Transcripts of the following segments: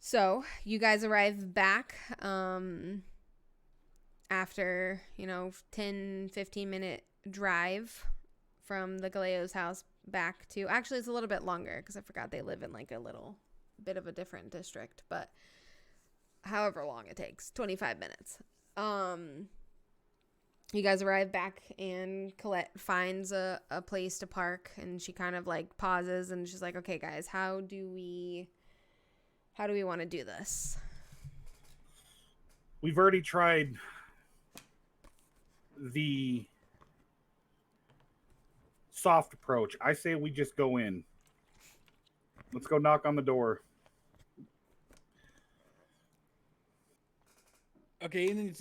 So you guys arrive back after, 10-15 minute drive from the Galeo's house back to, actually it's a little bit longer because I forgot they live in like a little bit of a different district, but however long it takes, 25 minutes. You guys arrive back and Colette finds a place to park, and she kind of like pauses and she's like, okay guys, how do we want to do this? We've already tried the soft approach. I say we just go in. Let's go knock on the door. Okay, you need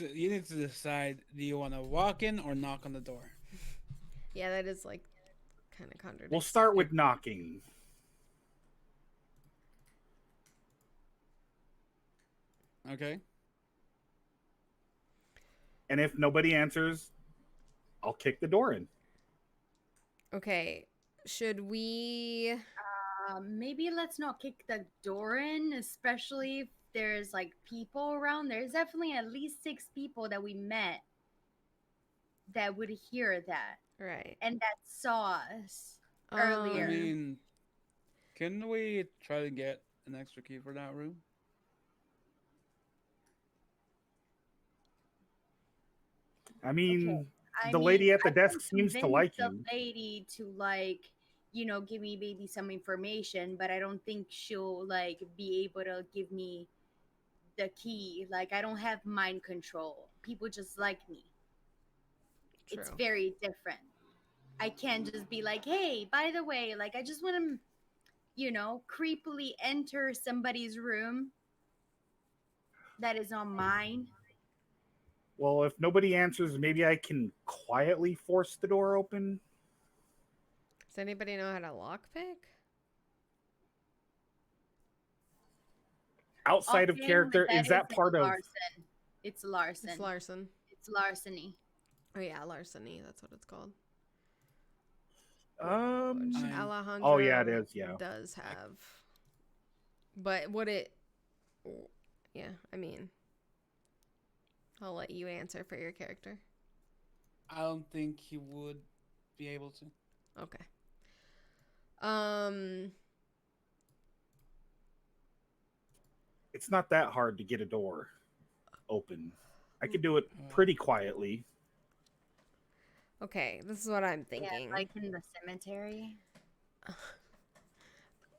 to decide: do you want to walk in or knock on the door? Yeah, that is like kind of contradictory. We'll start with knocking. Okay. And if nobody answers, I'll kick the door in. Okay, should we... Maybe let's not kick the door in, especially if there's like people around. There's definitely at least 6 people that we met that would hear that Right. and that saw us earlier. I mean, can we try to get an extra key for that room? I mean, okay. the lady at the I desk can seems to like convince you. the lady to like, give me maybe some information, but I don't think she'll like be able to give me the key. Like I don't have mind control. People just like me. True. It's very different. I can't just be like, hey, by the way, like I just want to, creepily enter somebody's room that is on mine. Well, if nobody answers, maybe I can quietly force the door open. Does anybody know how to lockpick? Outside of character, is that part of... larceny? It's larceny. It's larceny. It's larceny. Oh yeah, larceny. That's what it's called. Um. Which I'm- Alejandro Oh, yeah, it is, yeah. does have. But would it... Yeah, I mean... I'll let you answer for your character. I don't think he would be able to. Okay. It's not that hard to get a door open. I could do it pretty quietly. Okay, this is what I'm thinking. Yeah, like in the cemetery.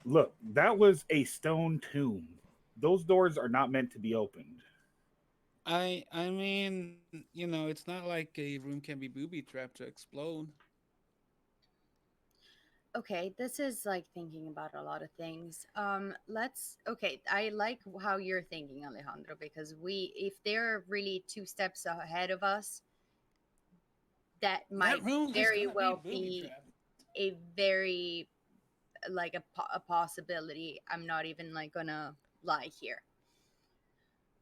Look, that was a stone tomb. Those doors are not meant to be opened. I mean, it's not like a room can be booby trapped to explode. Okay, this is like thinking about a lot of things. I like how you're thinking, Alejandro, because if they're really 2 steps ahead of us, that might room is very gonna well be be booby-trapped. a very like a possibility. I'm not even like gonna lie here.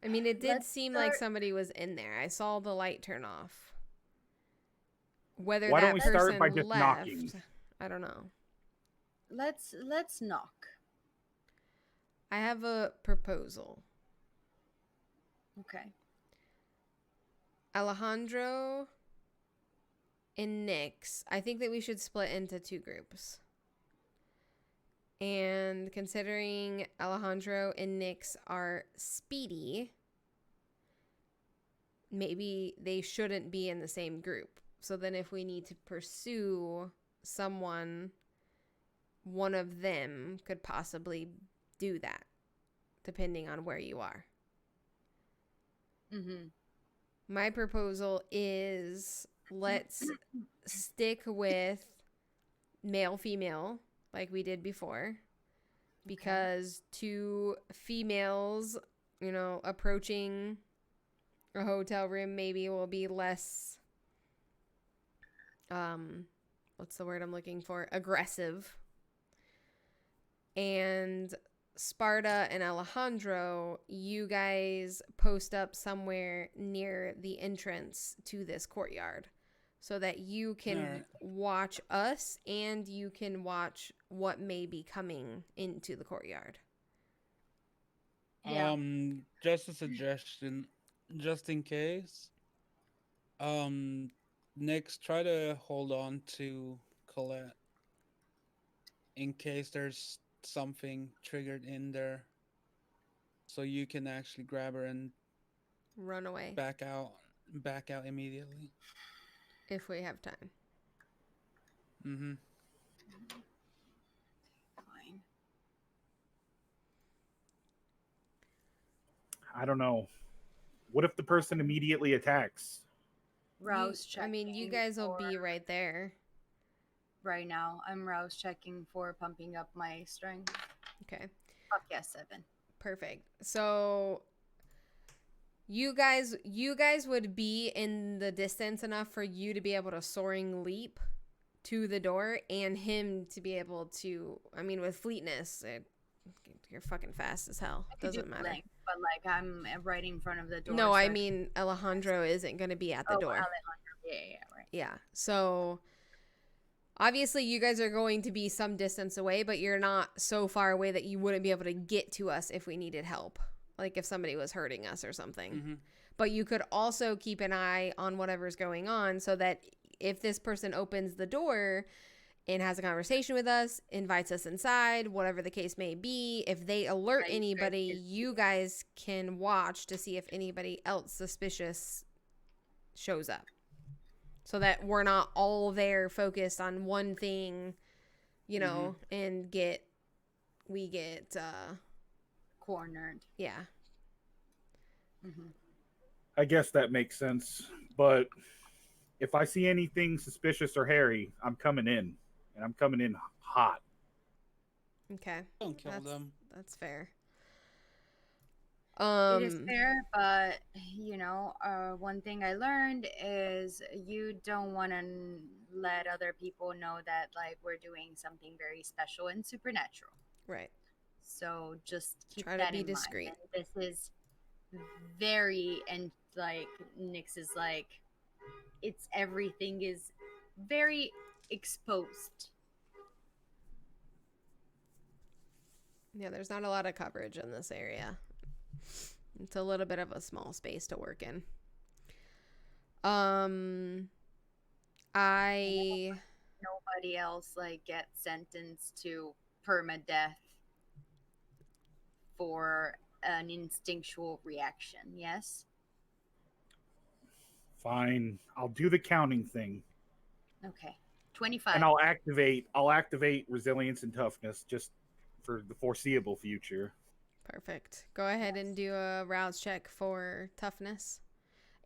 I mean, it did Let's seem like start- somebody was in there. I saw the light turn off. Whether Why don't that we person start by just left, knocking? I don't know. Let's knock. I have a proposal. Okay. Alejandro and Nyx, I think that we should split into 2 groups. And considering Alejandro and Nyx are speedy, maybe they shouldn't be in the same group. So then if we need to pursue someone, one of them could possibly do that, depending on where you are. Mm-hmm. My proposal is let's stick with male-female like we did before, because 2 females, approaching a hotel room maybe will be less, what's the word I'm looking for? Aggressive. And Sparta and Alejandro, you guys post up somewhere near the entrance to this courtyard so that you can Alright. watch us and you can watch what may be coming into the courtyard. Yeah, Just a suggestion, just in case. Um, Next, try to hold on to Colette in case there's something triggered in there, so you can actually grab her and Run away back out, back out immediately. if we have time. Mm-hmm. Fine. I don't know. What if the person immediately attacks? Rouse I mean, you checking guys will for be right there. right now. I'm rouse checking for pumping up my strength. Okay. Fuck yeah, 7. Perfect. So you guys would be in the distance enough for you to be able to soaring leap to the door and him to be able to, I mean, with fleetness, you're fucking fast as hell. I could do Doesn't matter. length, but like I'm right in front of the door. No, so I mean Alejandro isn't going to be at the door. Alejandro. Yeah, right. Yeah. So obviously you guys are going to be some distance away, but you're not so far away that you wouldn't be able to get to us if we needed help. Like if somebody was hurting us or something. Mm-hmm. But you could also keep an eye on whatever's going on so that if this person opens the door and has a conversation with us, invites us inside, whatever the case may be, if they alert Right, anybody, right. you guys can watch to see if anybody else suspicious shows up. So that we're not all there focused on one thing, you know, and we get Cornered. yeah. Mm-hmm. I guess that makes sense. But if I see anything suspicious or hairy, I'm coming in. And I'm coming in hot. Okay. Don't kill them. That's fair. It is fair, but you know, one thing I learned is you don't want to let other people know that like we're doing something very special and supernatural. Right. So just keep Try to that be in discreet. mind. And this is very, and like Nyx is like, it's everything is very exposed. Yeah, there's not a lot of coverage in this area. It's a little bit of a small space to work in. Nobody else like gets sentenced to permadeath for an instinctual reaction. Yes. Fine. I'll do the counting thing. Okay. 25. And I'll activate resilience and toughness just for the foreseeable future. Perfect. Go ahead and do a rouse check for toughness.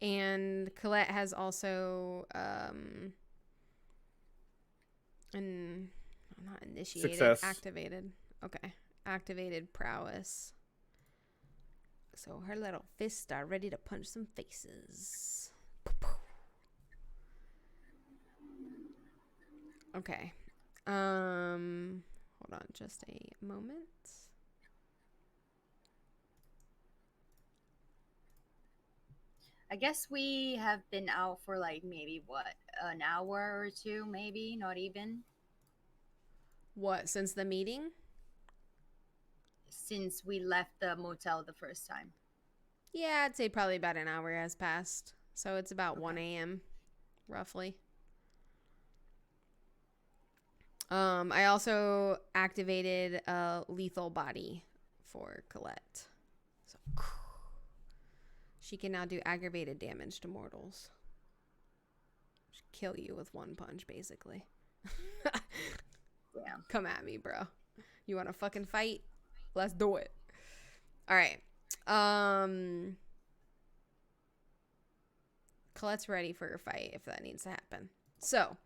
And Colette has also not initiated, Success. activated. Okay. Activated prowess. So her little fists are ready to punch some faces. Okay. Hold on just a moment. I guess we have been out for like maybe what, an hour or two, maybe, not even, What, since the meeting? since we left the motel the first time. Yeah, I'd say probably about an hour has passed. So it's about 1 a.m. roughly. I also activated a lethal body for Colette. So she can now do aggravated damage to mortals. She'll kill you with one punch, basically. Yeah. Come at me, bro. You want to fucking fight? Let's do it. All right. Colette's ready for a fight if that needs to happen. So,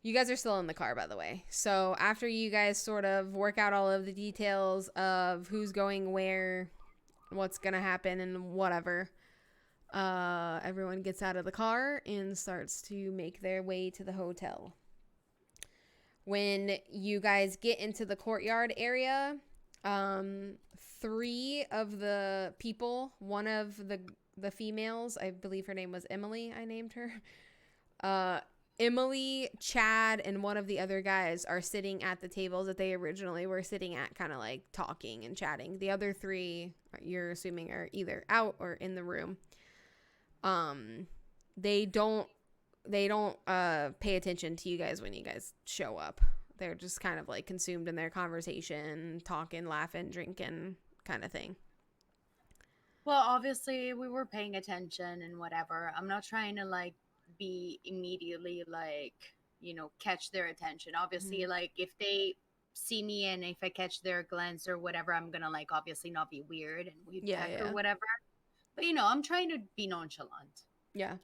you guys are still in the car, by the way. So, after you guys sort of work out all of the details of who's going where, what's going to happen, and whatever, everyone gets out of the car and starts to make their way to the hotel. When you guys get into the courtyard area, 3 of the people, one of the females, I believe her name was Emily, I named her, Emily, Chad, and one of the other guys are sitting at the tables that they originally were sitting at, kind of like talking and chatting. The other three, you're assuming, are either out or in the room. They don't pay attention to you guys when you guys show up. They're just kind of like consumed in their conversation, talking, laughing, drinking, kind of thing. Well, obviously we were paying attention and whatever. I'm not trying to like be immediately like, catch their attention. Obviously, like if they see me and if I catch their glance or whatever, I'm gonna like obviously not be weird and weird back or whatever. But I'm trying to be nonchalant. Yeah.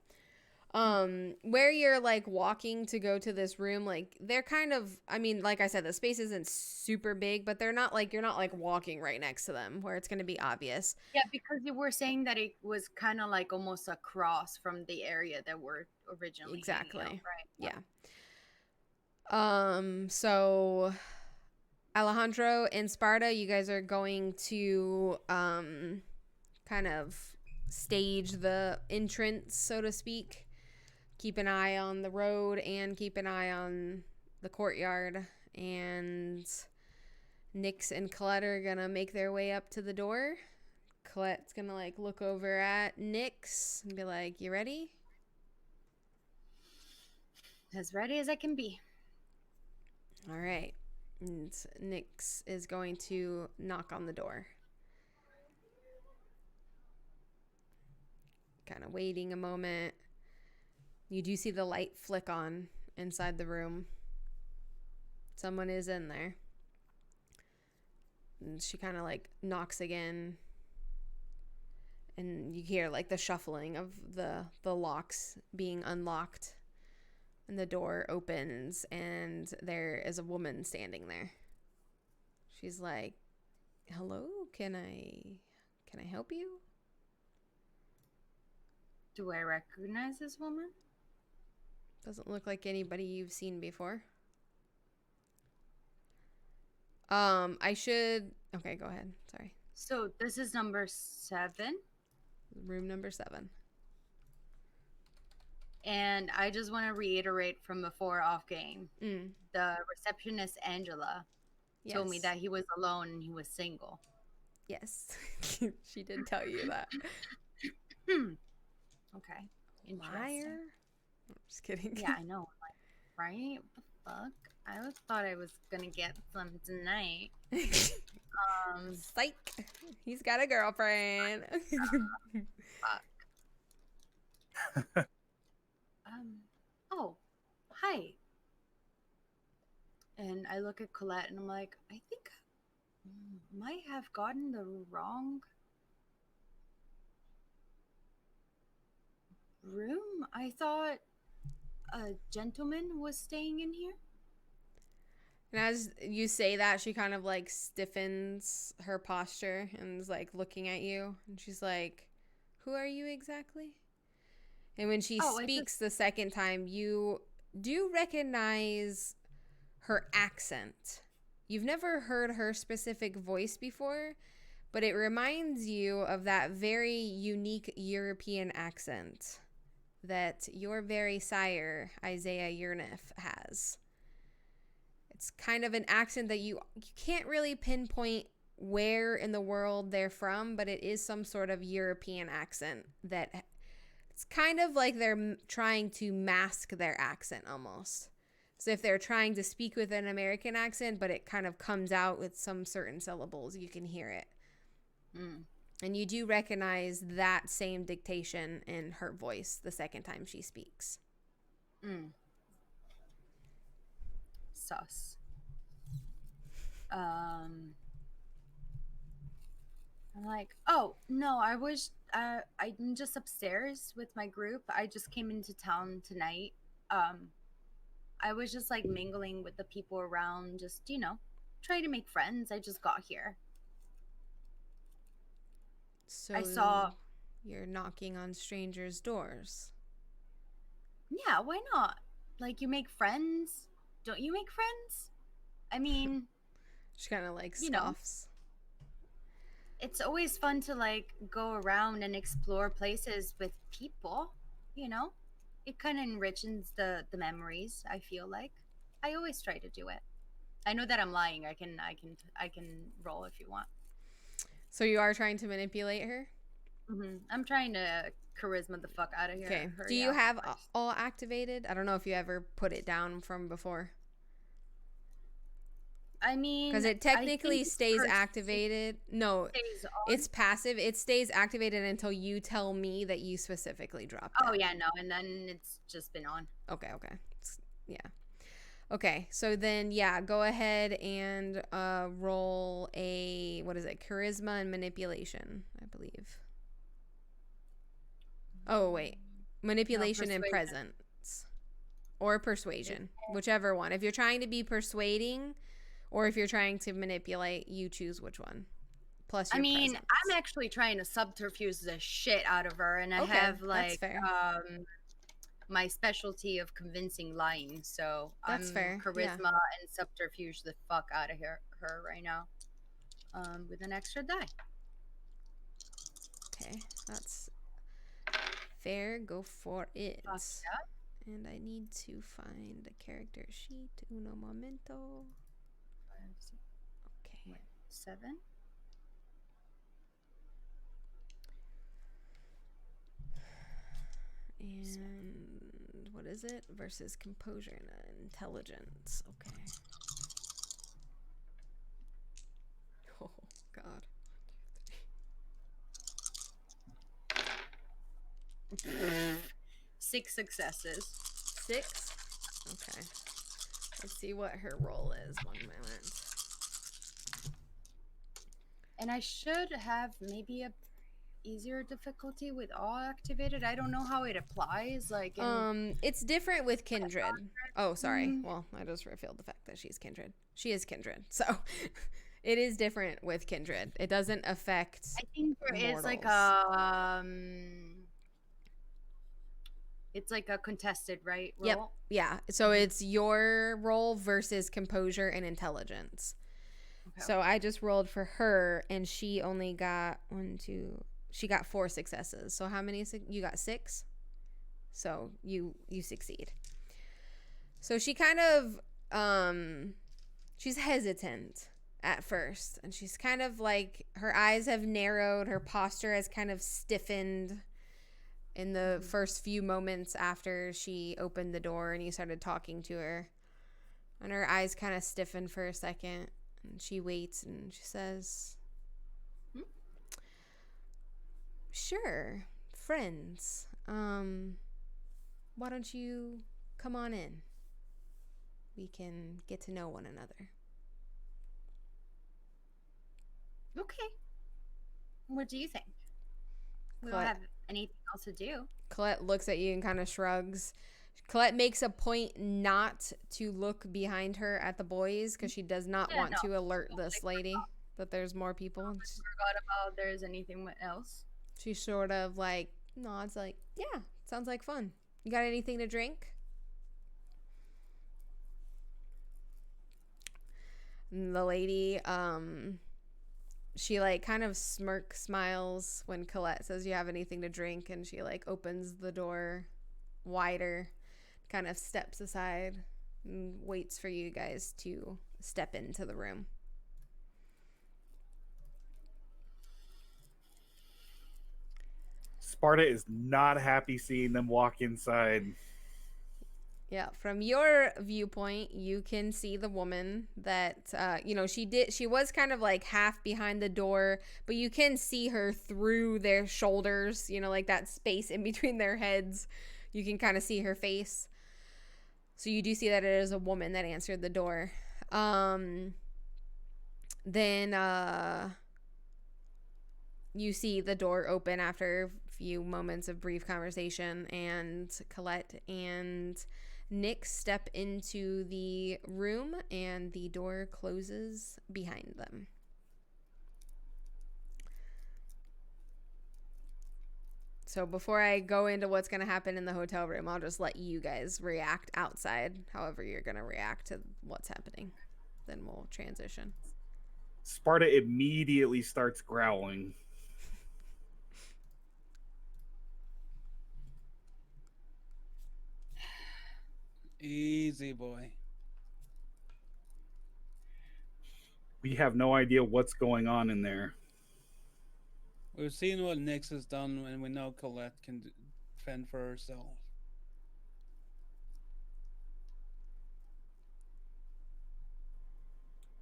Where you're like walking to go to this room, like they're kind of, I mean, like I said, the space isn't super big, but they're not like, you're not like walking right next to them where it's going to be obvious. Yeah, because you were saying that it was kind of like almost across from the area that we're originally exactly hanging out, right? Yeah. So Alejandro and Sparta, you guys are going to kind of stage the entrance, so to speak. Keep an eye on the road and keep an eye on the courtyard. And Nyx and Colette are going to make their way up to the door. Colette's going to like look over at Nyx and be like, you ready? As ready as I can be. All right. And Nyx is going to knock on the door. Kind of waiting a moment. You do see the light flick on inside the room. Someone is in there. And she kind of like knocks again. And you hear like the shuffling of the locks being unlocked. And the door opens and there is a woman standing there. She's like, "Hello, can I help you?" Do I recognize this woman? Doesn't look like anybody you've seen before. Okay, go ahead. Sorry. So this is number 7. Room number 7. And I just want to reiterate from before off game. Mm. The receptionist, Angela, told me that he was alone and he was single. Yes. She did tell you that. Okay. Liar. I'm just kidding. Yeah, I know. Like, right? What the fuck? I thought I was gonna get some tonight. Psych. He's got a girlfriend. Fuck. Oh, hi. And I look at Colette and I'm like, I think I might have gotten the wrong room. I thought a gentleman was staying in here. And as you say that, she kind of like stiffens her posture and is like looking at you. And she's like, "Who are you exactly?" And when she speaks the second time, you do recognize her accent. You've never heard her specific voice before, but it reminds you of that very unique European accent that your very sire, Isaiah Yernif, has. It's kind of an accent that you can't really pinpoint where in the world they're from, but it is some sort of European accent that it's kind of like they're trying to mask their accent almost. So if they're trying to speak with an American accent, but it kind of comes out with some certain syllables, you can hear it. Mm. And you do recognize that same dictation in her voice the second time she speaks. Mm. Sus. I'm like, oh no, I'm just upstairs with my group. I just came into town tonight. I was just like mingling with the people around, just trying to make friends. I just got here. So I saw you're knocking on strangers' doors. Yeah, why not? Like, you make friends. Don't you make friends? I mean, she kind of like scoffs. It's always fun to like go around and explore places with people, it kind of enriches the memories. I feel like I always try to do it. I know that I'm lying. I can roll if you want. So you are trying to manipulate her? I'm trying to charisma the fuck out of Okay. her. Do you have all activated? I don't know if you ever put it down from before. I mean, Because it technically stays activated. No, stays on. it's passive. It stays activated until you tell me that you specifically dropped it. Oh yeah, no, and then it's just been on. Okay. Yeah. Okay, so then yeah, go ahead and roll a what is it? Charisma and manipulation, I believe. Oh wait, manipulation and presence, or persuasion, whichever one. If you're trying to be persuading, or if you're trying to manipulate, you choose which one. Plus, your presence. I'm actually trying to subterfuge the shit out of her, and I have like my specialty of convincing lying. So that's fair. Charisma and subterfuge the fuck out of her right now, with an extra die. Okay, that's fair. Go for it. And I need to find a character sheet. Uno momento. Okay. 7. And what is it? Versus composure and intelligence. Okay. Oh, God. 6 successes. 6? Okay. Let's see what her roll is. 1 moment. And I should have maybe a easier difficulty with all activated. I don't know how it applies. Like it's different with kindred. Oh, sorry. Well, I just revealed the fact that she's kindred. She is kindred. So it is different with kindred. It doesn't affect I think there is like it's like a contested, right? Roll? Yep. Yeah. So it's your roll versus composure and intelligence. Okay. So I just rolled for her, and she only got 1, 2. She got 4 successes. So how many? You got 6. So you succeed. So she kind of she's hesitant at first, and she's kind of like her eyes have narrowed, her posture has kind of stiffened in the first few moments after she opened the door and you started talking to her. And her eyes kind of stiffen for a second, and she waits and she says, "Sure, friends. Why don't you come on in? We can get to know one another." Okay. What do you think? We don't have anything else to do. Colette looks at you and kind of shrugs. Colette makes a point not to look behind her at the boys because she does not want to alert this lady that there's more people. I forgot about there's anything else. She sort of like nods like, "Yeah, sounds like fun. You got anything to drink?" And the lady, she like kind of smiles when Colette says, "You have anything to drink?" And she like opens the door wider, kind of steps aside and waits for you guys to step into the room. Sparta is not happy seeing them walk inside. Yeah, from your viewpoint, you can see the woman that she was kind of like half behind the door, but you can see her through their shoulders, like that space in between their heads. You can kind of see her face. So you do see that it is a woman that answered the door. Then you see the door open after a few moments of brief conversation, and Colette and Nick step into the room, and the door closes behind them. So before I go into what's going to happen in the hotel room, I'll just let you guys react outside, however you're going to react to what's happening. Then we'll transition. Sparta immediately starts growling. Easy, boy. We have no idea what's going on in there. We've seen what Nyx has done, and we know Colette can fend for herself.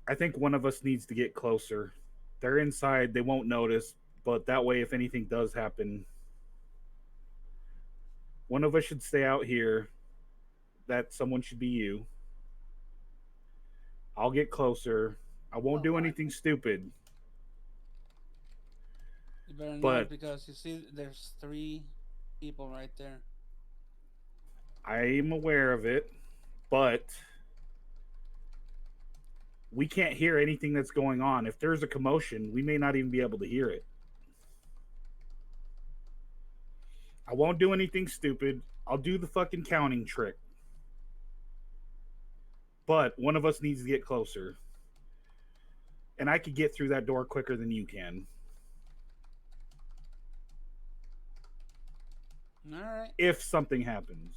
I think one of us needs to get closer. They're inside, they won't notice, but that way, if anything does happen, one of us should stay out here. That someone should be you. I'll get closer. I won't Oh do God. anything stupid, You better but not, because you see there's 3 people right there. I'm aware of it. But we can't hear anything that's going on. If there's a commotion, we may not even be able to hear it. I won't do anything stupid. I'll do the fucking counting trick. But one of us needs to get closer. And I could get through that door quicker than you can. Alright. If something happens.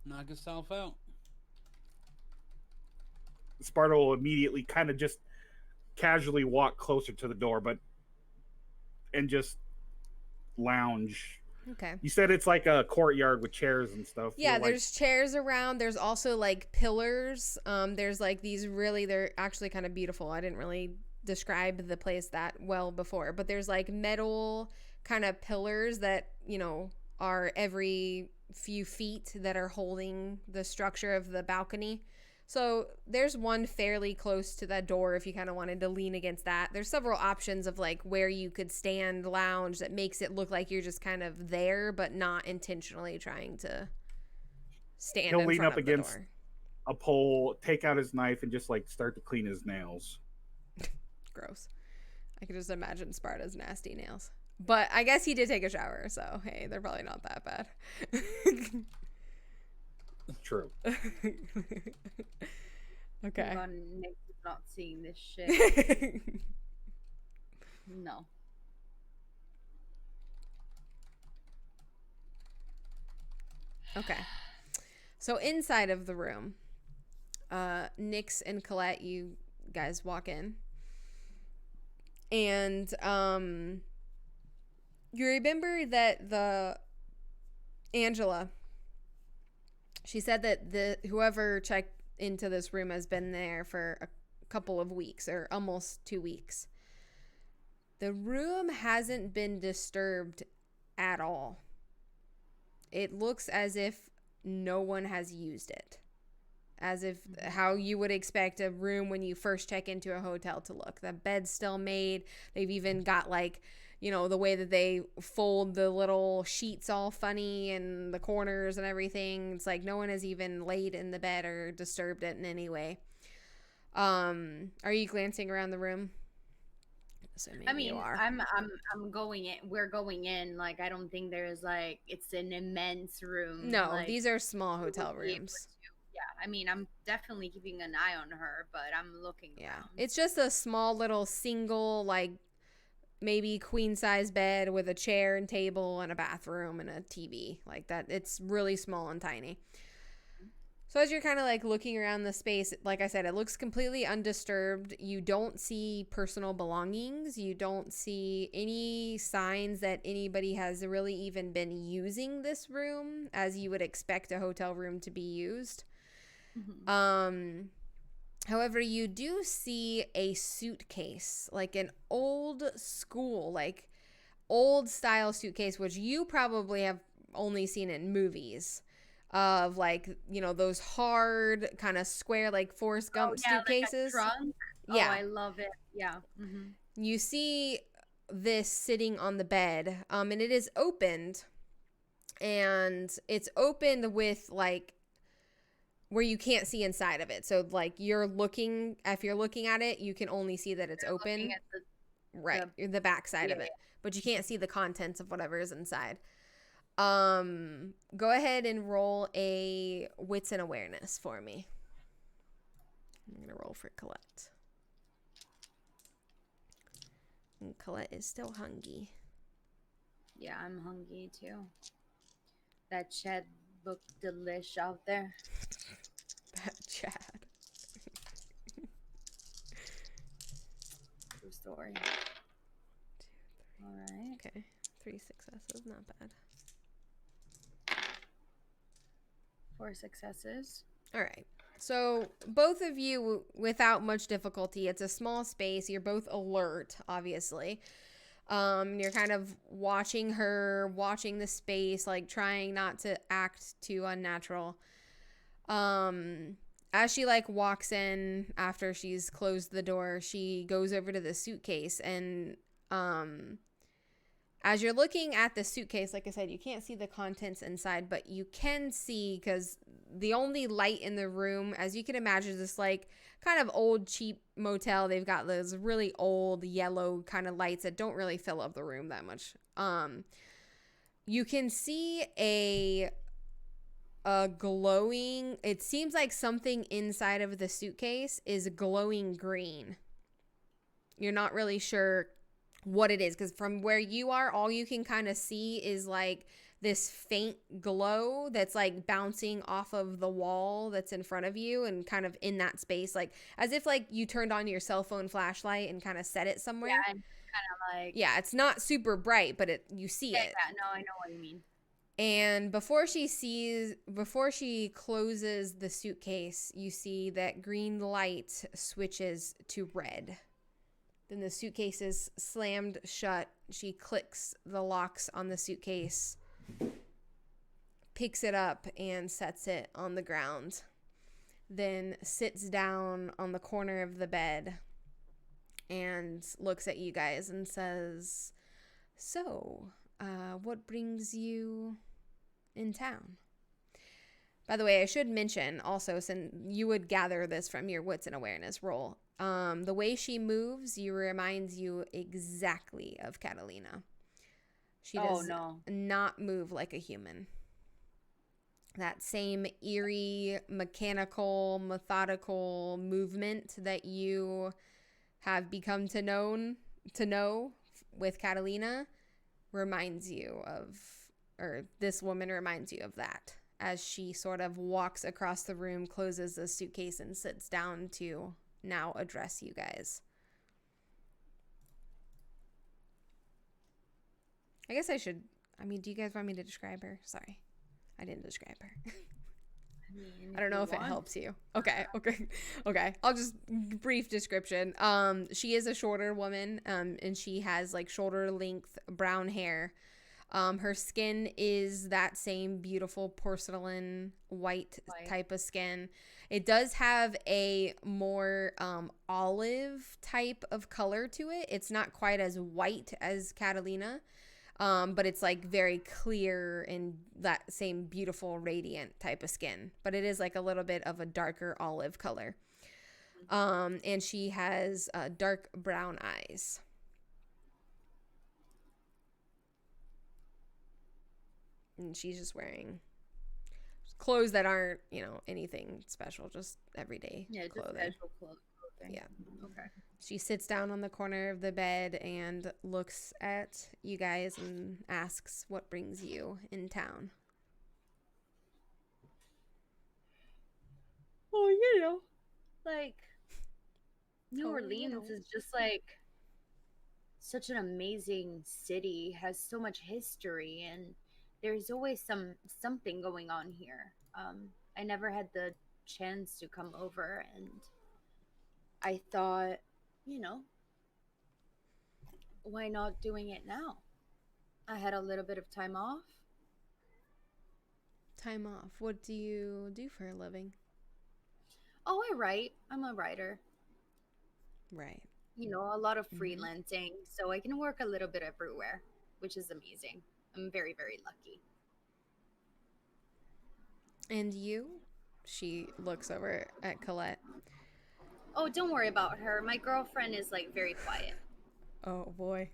Knock yourself out. Sparta will immediately kind of just casually walk closer to the door, and just lounge. Okay. You said it's like a courtyard with chairs and stuff. Yeah, there's chairs around. There's also like pillars. There's like these they're actually kind of beautiful. I didn't really describe the place that well before, but there's like metal kind of pillars that, are every few feet that are holding the structure of the balcony. So there's one fairly close to that door if you kind of wanted to lean against that. There's several options of like where you could stand, lounge, that makes it look like you're just kind of there, but not intentionally trying to stand He'll in lean front up of against the door. a pole, take out his knife, and just like start to clean his nails. Gross. I could just imagine Sparta's nasty nails. But I guess he did take a shower, so hey, they're probably not that bad. True. Okay. God, Nick is not seeing this shit. No. Okay. So inside of the room, Nyx and Colette, you guys walk in. And you remember that the Angela, she said that whoever checked into this room has been there for a couple of weeks, or almost 2 weeks. The room hasn't been disturbed at all. It looks as if no one has used it. As if how you would expect a room when you first check into a hotel to look. The bed's still made. They've even got like, the way that they fold the little sheets all funny and the corners and everything. It's like no one has even laid in the bed or disturbed it in any way. Are you glancing around the room? I mean, you are. I'm going in. We're going in. Like, I don't think there's like it's an immense room. No, like, these are small hotel rooms. Yeah, I mean, I'm definitely keeping an eye on her, but I'm looking. Yeah, around. it's just a small little single, like maybe queen size bed with a chair and table and a bathroom and a TV like that. It's really small and tiny. So as you're kind of like looking around the space, like I said, it looks completely undisturbed. You don't see personal belongings. You don't see any signs that anybody has really even been using this room as you would expect a hotel room to be used. Mm-hmm. However, you do see a suitcase, like an old school, like old style suitcase, which you probably have only seen in movies. Of like, those hard kind of square, like Forrest Gump suitcases. Like a trunk. Yeah. Oh, I love it. Yeah. Mm-hmm. You see this sitting on the bed, and it is opened, and it's opened with like where you can't see inside of it. So like if you're looking at it, you can only see that it's open. The back side of it. But you can't see the contents of whatever is inside. Go ahead and roll a wits and awareness for me. I'm gonna roll for Colette. And Colette is still hungry. Yeah, I'm hungry too. That shed book delish out there. That Chad. True story. All right. Okay. 3 successes, not bad. 4 successes. All right. So both of you, without much difficulty, it's a small space. You're both alert, obviously. You're kind of watching her, watching the space, like trying not to act too unnatural. As she like walks in after she's closed the door, she goes over to the suitcase, and as you're looking at the suitcase, like I said, you can't see the contents inside, but you can see, because the only light in the room, as you can imagine, is this like kind of old cheap motel. They've got those really old yellow kind of lights that don't really fill up the room that much. You can see a glowing, it seems like something inside of the suitcase is glowing green. You're not really sure what it is, because from where you are, all you can kind of see is like this faint glow that's like bouncing off of the wall that's in front of you and kind of in that space, like as if like you turned on your cell phone flashlight and kind of set it somewhere. Yeah, and kind of like. Yeah, it's not super bright, but you see it. Yeah, no, I know what you mean. And before she closes the suitcase, you see that green light switches to red. Then the suitcase is slammed shut. She clicks the locks on the suitcase, picks it up, and sets it on the ground. Then sits down on the corner of the bed and looks at you guys and says, "So, what brings you in town?" By the way, I should mention also, since you would gather this from your wits and awareness roll, the way she moves reminds you exactly of Catalina. She does not move like a human. That same eerie, mechanical, methodical movement that you have become to know with Catalina reminds you of, or this woman reminds you of that, as she sort of walks across the room, closes the suitcase, and sits down to now address you guys. I guess do you guys want me to describe her? Sorry, I didn't describe her. I don't know if it helps you. Okay. I'll just brief description. She is a shorter woman, and she has like shoulder length brown hair. Her skin is that same beautiful porcelain white type of skin. It does have a more olive type of color to it. It's not quite as white as Catalina, but it's like very clear and that same beautiful radiant type of skin. But it is like a little bit of a darker olive color. And she has dark brown eyes. And she's just wearing clothes that aren't, anything special, just everyday clothing. Just casual clothing. Yeah. Okay. She sits down on the corner of the bed and looks at you guys and asks, "What brings you in town?" Oh, like New Orleans is just like such an amazing city, has so much history, and there's always something going on here. I never had the chance to come over, and I thought, why not doing it now? I had a little bit of time off. Time off? What do you do for a living? Oh, I write. I'm a writer. Right. A lot of freelancing, so I can work a little bit everywhere, which is amazing. I'm very, very lucky. And you? She looks over at Colette. Oh, don't worry about her. My girlfriend is like very quiet. Oh boy.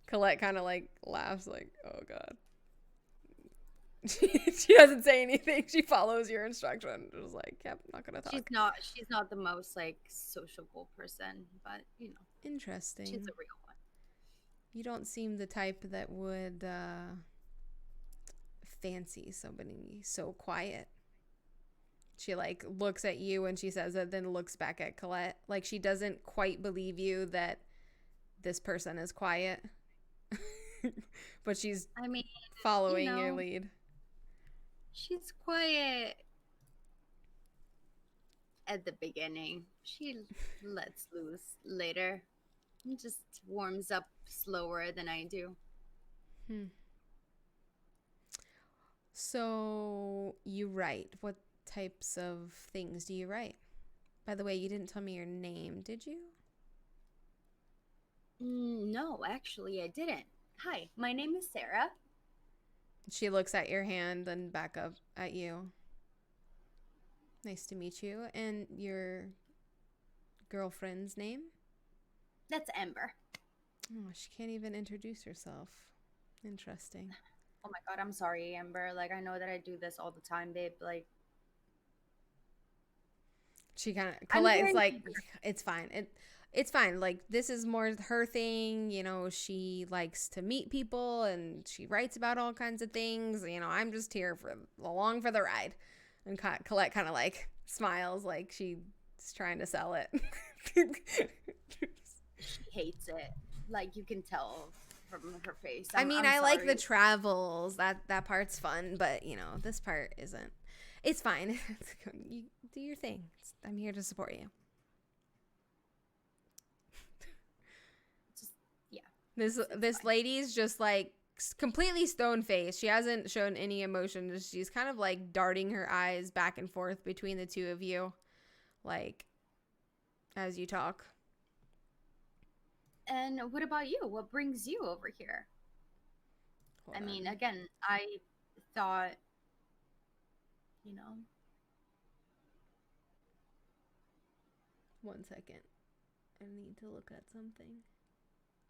Colette kind of like laughs like, "Oh God." She doesn't say anything. She follows your instruction. Just like, "Yep, not gonna talk." She's not the most like sociable person, but Interesting. she's a real one. You don't seem the type that would fancy somebody so quiet. She like looks at you when she says it, then looks back at Colette. Like she doesn't quite believe you that this person is quiet. But she's I mean, following you your know, lead. she's quiet at the beginning. She lets loose later. It just warms up slower than I do. So you write. What types of things do you write? By the way, you didn't tell me your name, did you? No, actually, I didn't. Hi, my name is Sarah. She looks at your hand and back up at you. Nice to meet you. And your girlfriend's name? That's Ember. Oh, she can't even introduce herself. Interesting. Oh my god, I'm sorry, Ember. Like, I know that I do this all the time, babe. Like, She kind of I'm Colette's very like, it's fine. It's fine. Like this is more her thing. You know, she likes to meet people and she writes about all kinds of things. You know, I'm just here for along for the ride. And Colette kind of like smiles, like she's trying to sell it. she hates it. Like, you can tell from her face. I mean, I'm I like sorry. the travels. That part's fun, but you know, this part isn't. It's fine. You do your thing. I'm here to support you. Just, yeah. This lady's just like completely stone faced. She hasn't shown any emotion. She's kind of like darting her eyes back and forth between the two of you, like as you talk. And what about you? What brings you over here? Hold I mean, on. again, I thought, you know, 1 second. I need to look at something.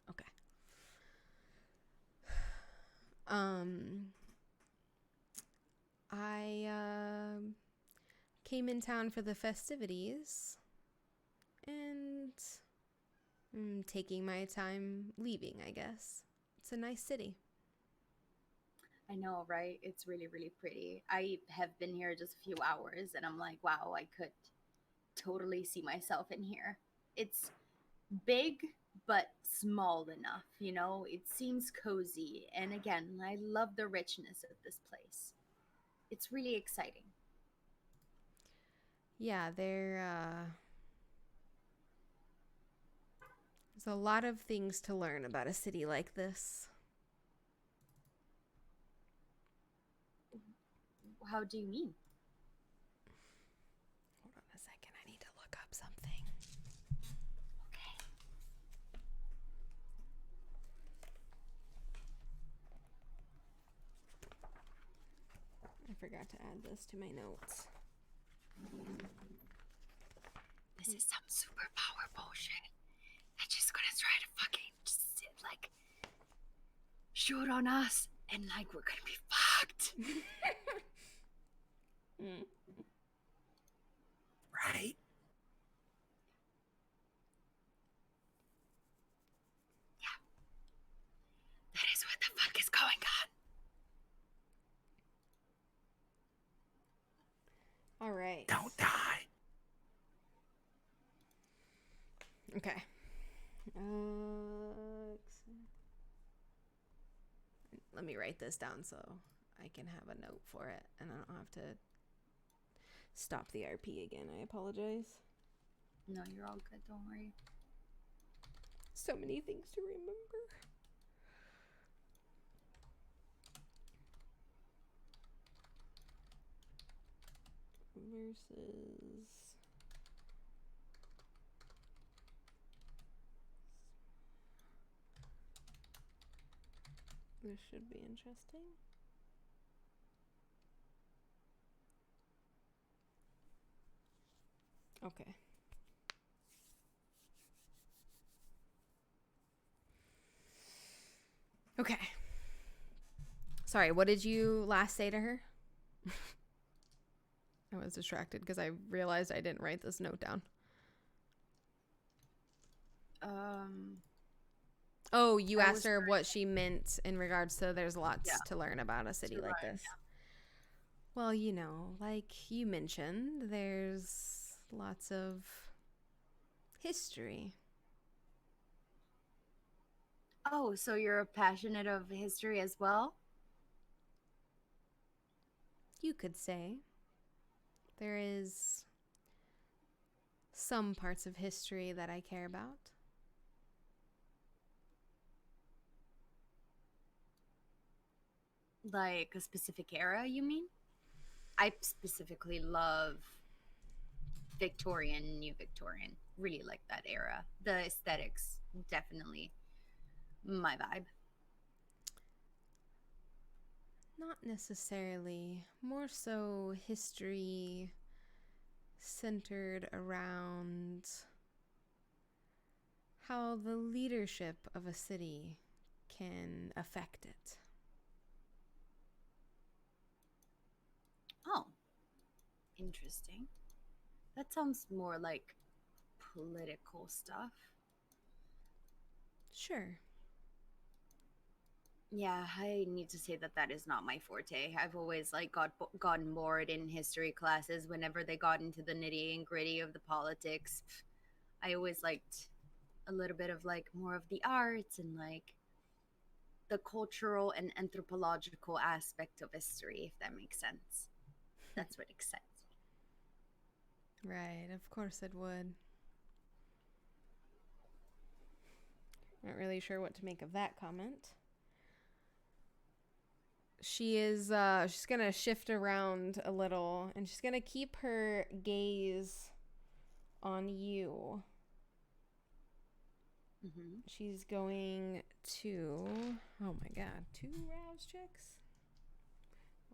Okay. I came in town for the festivities and I'm taking my time leaving, I guess. It's a nice city. I know, right? It's really, really pretty. I have been here just a few hours and I'm like, wow, I could totally see myself in here. It's big, but small enough, you know? It seems cozy. And again, I love the richness of this place. It's really exciting. Yeah, there's a lot of things to learn about a city like this. How do you mean? Hold on a second. I need to look up something. Okay. I forgot to add this to my notes. This is some superpower bullshit. They're just gonna try to fucking just sit, like, shoot on us, and like we're gonna be fucked. Right? That is what the fuck is going on. All right. Don't die. Okay. Let me write this down so I can have a note for it and I don't have to stop the RP again. I apologize. No, you're all good. Don't worry. So many things to remember. Versus... This should be interesting. Okay. Okay. Sorry, what did you last say to her? I was distracted because I realized I didn't write this note down. Oh, you asked her what she meant in regards to there's lots to learn about a city like this. Well, like you mentioned, there's lots of history. Oh, so you're passionate of history as well? You could say there is some parts of history that I care about. Like a specific era, you mean? I specifically love Victorian, New Victorian. Really like that era. The aesthetics, definitely my vibe. Not necessarily. More so history centered around how the leadership of a city can affect it. Oh, interesting. That sounds more like political stuff. Sure. Yeah, I need to say that that is not my forte. I've always like gotten bored in history classes whenever they got into the nitty and gritty of the politics. I always liked a little bit of like more of the arts and like the cultural and anthropological aspect of history, if that makes sense. That's what excites Right, of course it would. Not really sure what to make of that comment. She's gonna shift around a little and she's gonna keep her gaze on you. me. Mm-hmm. She's going to, oh my god, 2 rouse checks.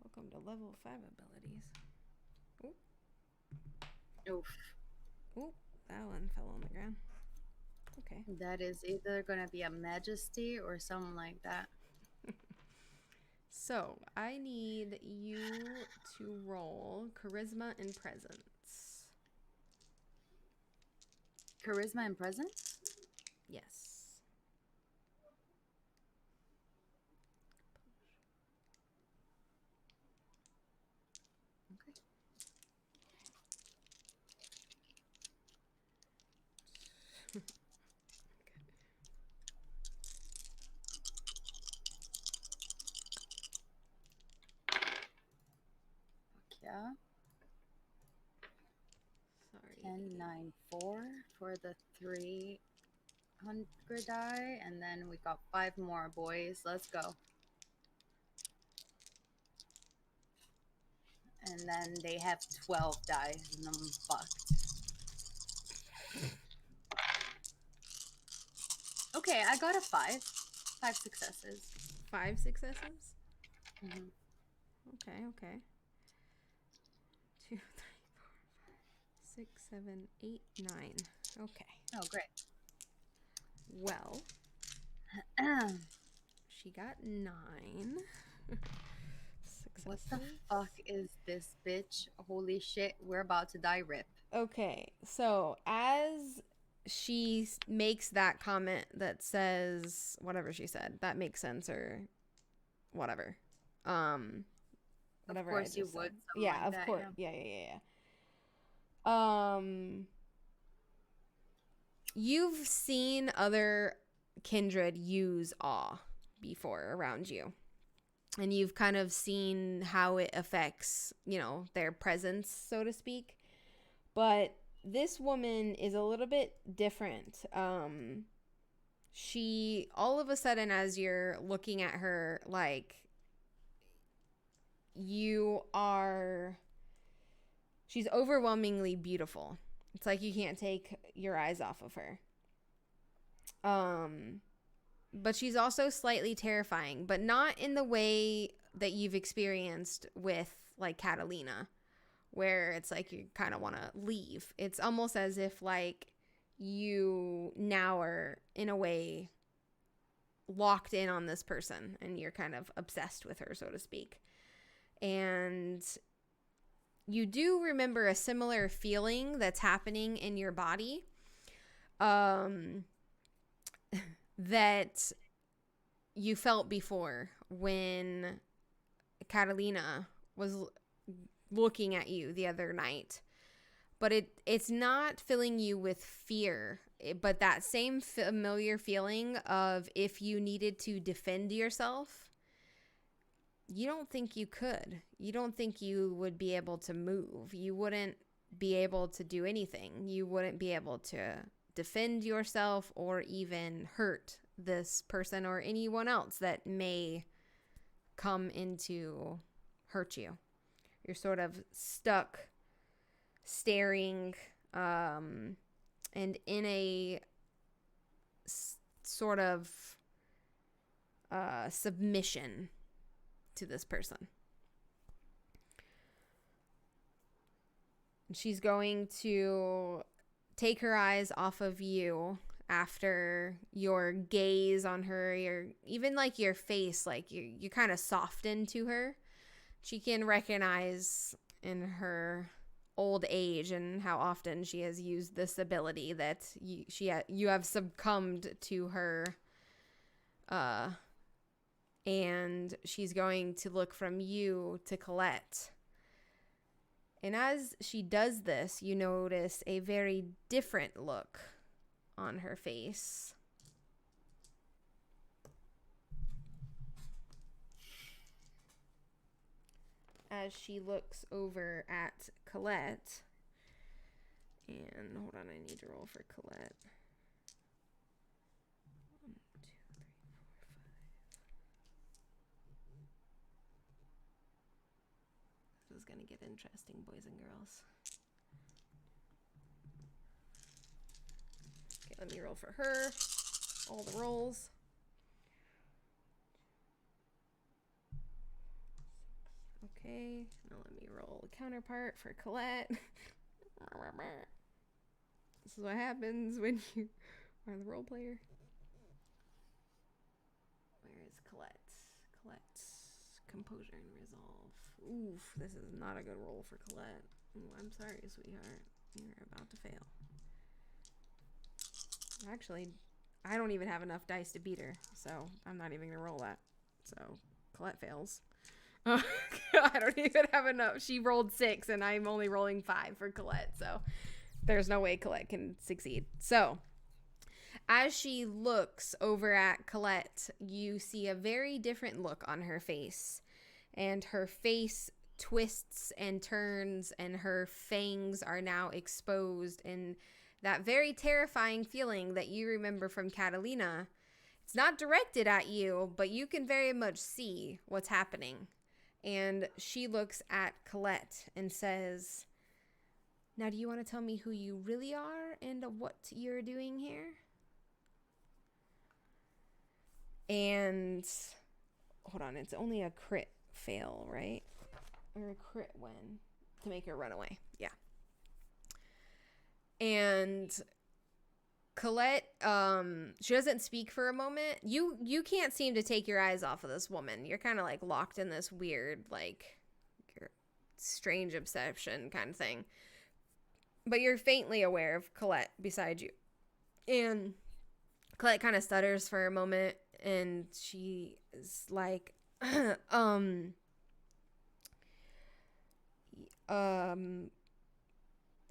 Welcome to level 5 abilities. Oof. Ooh, that one fell on the ground. Okay. That is either going to be a majesty or something like that. So, I need you to roll charisma and presence. Charisma and presence? Yes. Okay. Yeah. Sorry. 10, 9, 4 for the 300 die. And then we got 5 more, boys. Let's go. And then they have 12 dice, and I'm fucked. Okay, I got a 5. 5 successes. 5 successes? Mm-hmm. Okay. 2, 3, 4, 5, 6, 7, 8, 9. Okay. Oh, great. Well, she got 9 successes. What the fuck is this bitch? Holy shit, we're about to die, rip. Okay, so as she makes that comment that says whatever she said, that makes sense or whatever. Whatever Of course I you just would. said. Something Yeah, like of that, course. yeah. Yeah. You've seen other kindred use awe before around you. And you've kind of seen how it affects, their presence, so to speak. But this woman is a little bit different. She, all of a sudden, as you're looking at her, like, she's overwhelmingly beautiful. It's like you can't take your eyes off of her. But she's also slightly terrifying, but not in the way that you've experienced with, like, Catalina, where it's like you kind of want to leave. It's almost as if, like, you now are, in a way, locked in on this person and you're kind of obsessed with her, so to speak. And you do remember a similar feeling that's happening in your body that you felt before when Catalina was looking at you the other night. But it's not filling you with fear, but that same familiar feeling of if you needed to defend yourself, you don't think you could. You don't think you would be able to move. You wouldn't be able to do anything. You wouldn't be able to defend yourself or even hurt this person or anyone else that may come in to hurt you. You're sort of stuck staring and in a sort of submission to this person. She's going to take her eyes off of you after your gaze on her, even like your face, like you kind of soften to her. She can recognize in her old age and how often she has used this ability that you have succumbed to her, and she's going to look from you to Colette. And as she does this, you notice a very different look on her face. As she looks over at Colette. And hold on, I need to roll for Colette. 1, 2, 3, 4, 5. This is going to get interesting, boys and girls. Okay, let me roll for her. All the rolls. Okay, now let me roll a counterpart for Colette. This is what happens when you are the role player. Where is Colette? Colette's composure and resolve. Oof, this is not a good roll for Colette. Ooh, I'm sorry, sweetheart. You're about to fail. Actually, I don't even have enough dice to beat her, so I'm not even gonna roll that. So Colette fails. I don't even have enough. She rolled 6 and I'm only rolling 5 for Colette, so there's no way Colette can succeed. So as she looks over at Colette, you see a very different look on her face, and her face twists and turns and her fangs are now exposed, and that very terrifying feeling that you remember from Catalina, it's not directed at you, but you can very much see what's happening. And she looks at Colette and says, "Now, do you want to tell me who you really are and what you're doing here?" And hold on, it's only a crit fail, right? Or a crit win to make her run away. Yeah. And Colette, she doesn't speak for a moment. You can't seem to take your eyes off of this woman. You're kind of like locked in this weird, like, strange obsession kind of thing. But you're faintly aware of Colette beside you. And Colette kind of stutters for a moment, and she is like,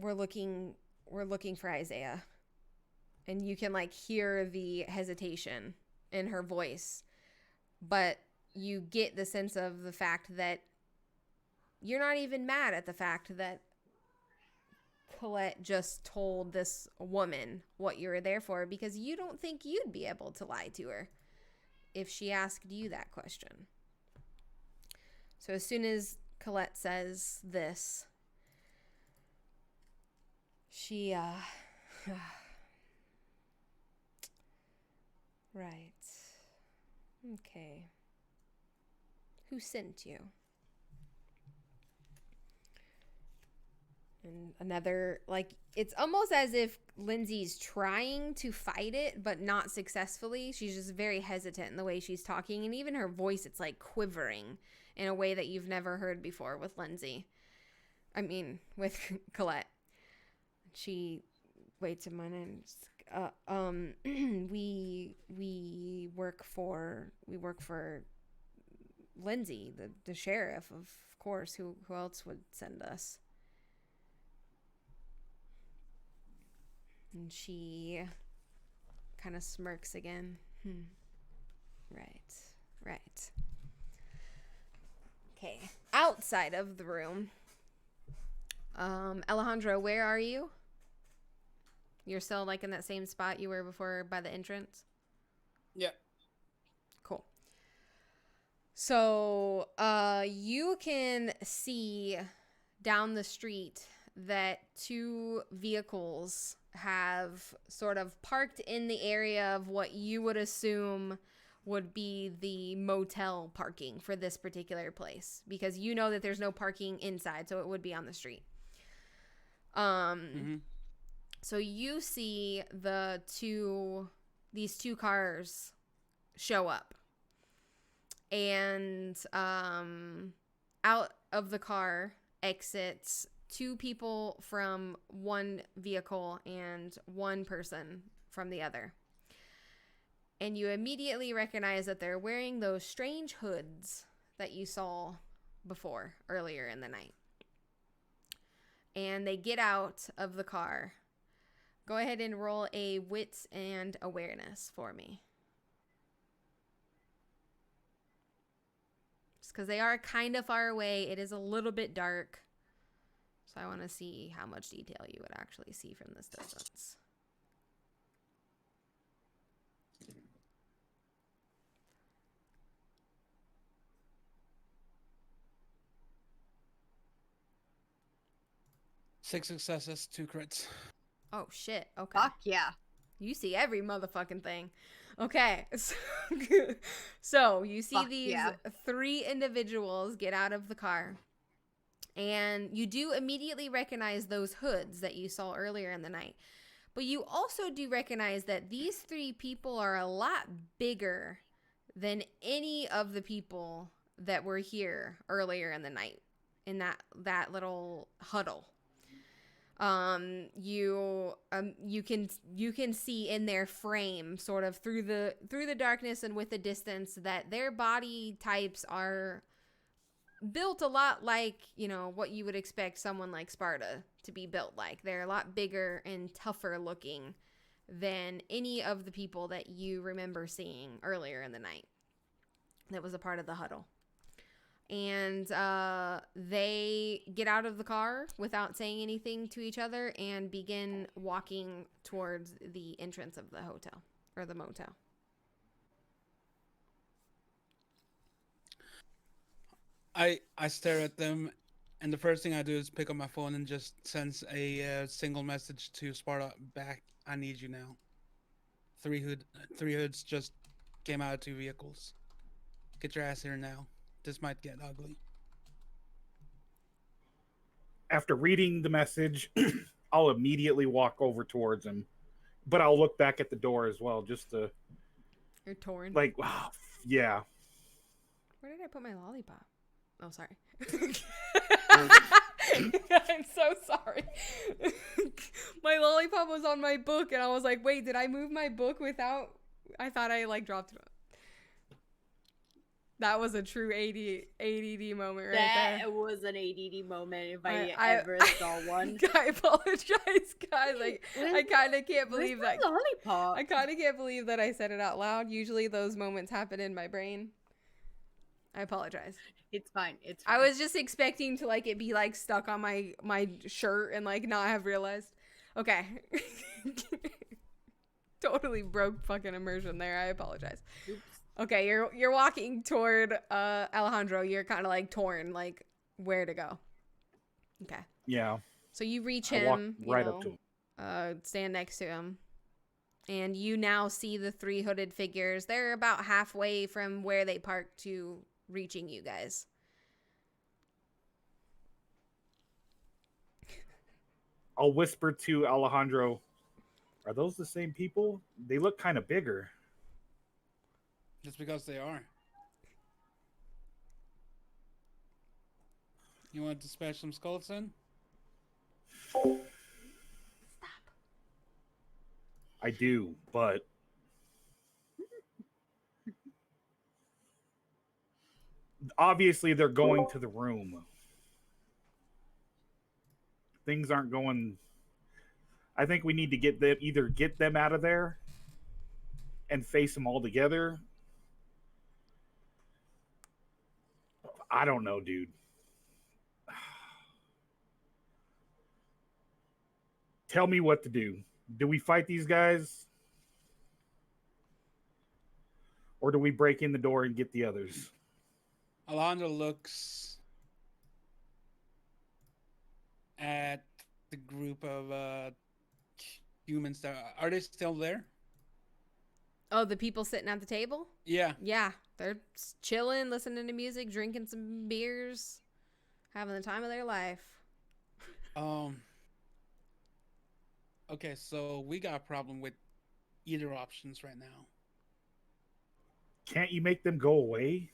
we're looking for Isaiah. And you can like hear the hesitation in her voice, but you get the sense of the fact that you're not even mad at the fact that Colette just told this woman what you were there for, because you don't think you'd be able to lie to her if she asked you that question. So as soon as Colette says this, she, right. Okay. Who sent you? And another, like, it's almost as if Lindsay's trying to fight it, but not successfully. She's just very hesitant in the way she's talking. And even her voice, it's like quivering in a way that you've never heard before with Lindsay. I mean, with Colette. She waits a minute. We work for Lindsay, the sheriff of course. Who else would send us? And she kind of smirks again. Right. Okay. Outside of the room, Alejandro, where are you? You're still like in that same spot you were before by the entrance? Yeah. Cool. So, you can see down the street that 2 vehicles have sort of parked in the area of what you would assume would be the motel parking for this particular place, because you know that there's no parking inside, so it would be on the street. So you see these two cars show up, and out of the car exits 2 people from one vehicle and 1 person from the other. And you immediately recognize that they're wearing those strange hoods that you saw before earlier in the night. And they get out of the car. Go ahead and roll a wits and awareness for me. Just because they are kind of far away. It is a little bit dark. So I want to see how much detail you would actually see from this distance. Six successes, 2 crits. Oh, shit. Okay. Fuck yeah. You see every motherfucking thing. Okay. So you see Fuck these yeah. 3 individuals get out of the car. And you do immediately recognize those hoods that you saw earlier in the night. But you also do recognize that these 3 people are a lot bigger than any of the people that were here earlier in the night in that little huddle. You can see in their frame, sort of through the darkness and with the distance, that their body types are built a lot like, what you would expect someone like Sparta to be built like. They're a lot bigger and tougher looking than any of the people that you remember seeing earlier in the night that was a part of the huddle. And they get out of the car without saying anything to each other and begin walking towards the entrance of the hotel or the motel. I stare at them, and the first thing I do is pick up my phone and just send a single message to Sparta back. I need you now. 3 hoods just came out of 2 vehicles. Get your ass here now. This might get ugly. After reading the message, I'll immediately walk over towards him, but I'll look back at the door as well, just to. You're torn. Like, wow, yeah. Where did I put my lollipop? Oh, sorry. I'm so sorry. My lollipop was on my book, and I was like, wait, did I move my book without? I thought I dropped it. That was a true ADD moment right there. That was an ADD moment if I ever saw one. I apologize, guys. I kind of can't believe that. Lollipop? I kind of can't believe that I said it out loud. Usually those moments happen in my brain. I apologize. It's fine. It's fine. I was just expecting to it be stuck on my shirt and not have realized. Okay. Totally broke fucking immersion there. I apologize. Oops. Okay, you're walking toward Alejandro. You're kind of torn, where to go. Okay. Yeah. So you reach I walk him, right up to him. stand next to him, and you now see the 3 hooded figures. They're about halfway from where they parked to reaching you guys. I'll whisper to Alejandro, are those the same people? They look kind of bigger. Just because they are. You want to smash some skulls in? Stop. I do, but obviously they're going to the room. things aren't going. I think we need to get them out of there and face them all together. I don't know, dude. Tell me what to do. Do we fight these guys? Or do we break in the door and get the others? Alejandro looks at the group of humans that are they still there? Oh, the people sitting at the table? Yeah. Yeah, they're chilling, listening to music, drinking some beers, having the time of their life. Okay, so we got a problem with either options right now. Can't you make them go away?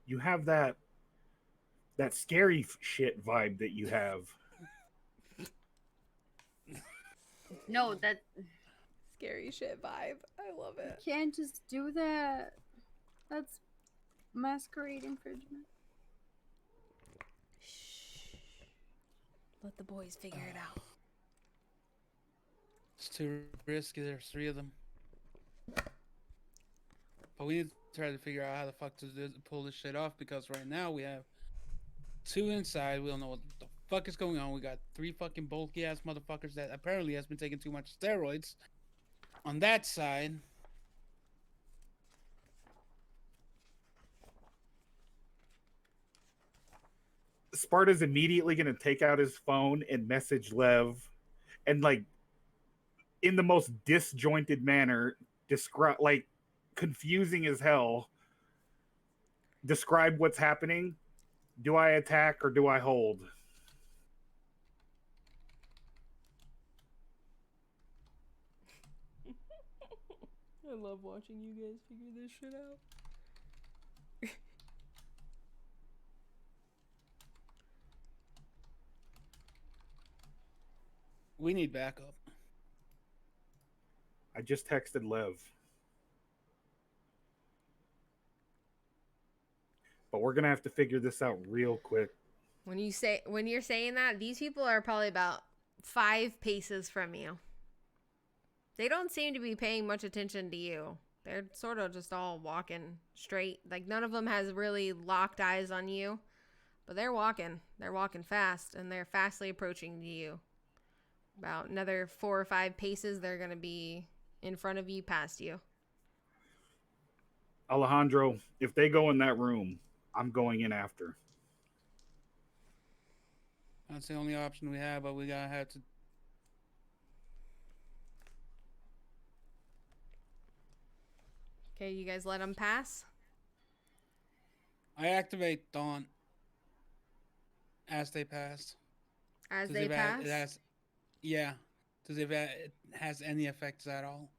You have that scary shit vibe that you have. No, that Scary shit vibe. I love you it. can't just do that. That's masquerade infringement. Shh. Let the boys figure it out. It's too risky. There's 3 of them. But we need to try to figure out how the fuck to pull this shit off, because right now we have 2 inside. We don't know what the fuck is going on. We got 3 fucking bulky ass motherfuckers that apparently has been taking too much steroids on that side. Sparta's immediately going to take out his phone and message Lev and, like, in the most disjointed manner, describe, like, confusing as hell, describe what's happening. Do I attack or do I hold? I love watching you guys figure this shit out. We need backup. I just texted Lev. But we're going to have to figure this out real quick. When you're saying that, these people are probably about 5 paces from you. They don't seem to be paying much attention to you. They're sort of just all walking straight. Like, none of them has really locked eyes on you. But they're walking. They're walking fast, and they're fastly approaching you. About another 4 or 5 paces, they're going to be in front of you, past you. Alejandro, if they go in that room, I'm going in after. That's the only option we have, but we gotta have to. Okay, you guys let them pass? I activate Dawn as they pass. As Does they pass? It has, yeah. Does it has any effects at all?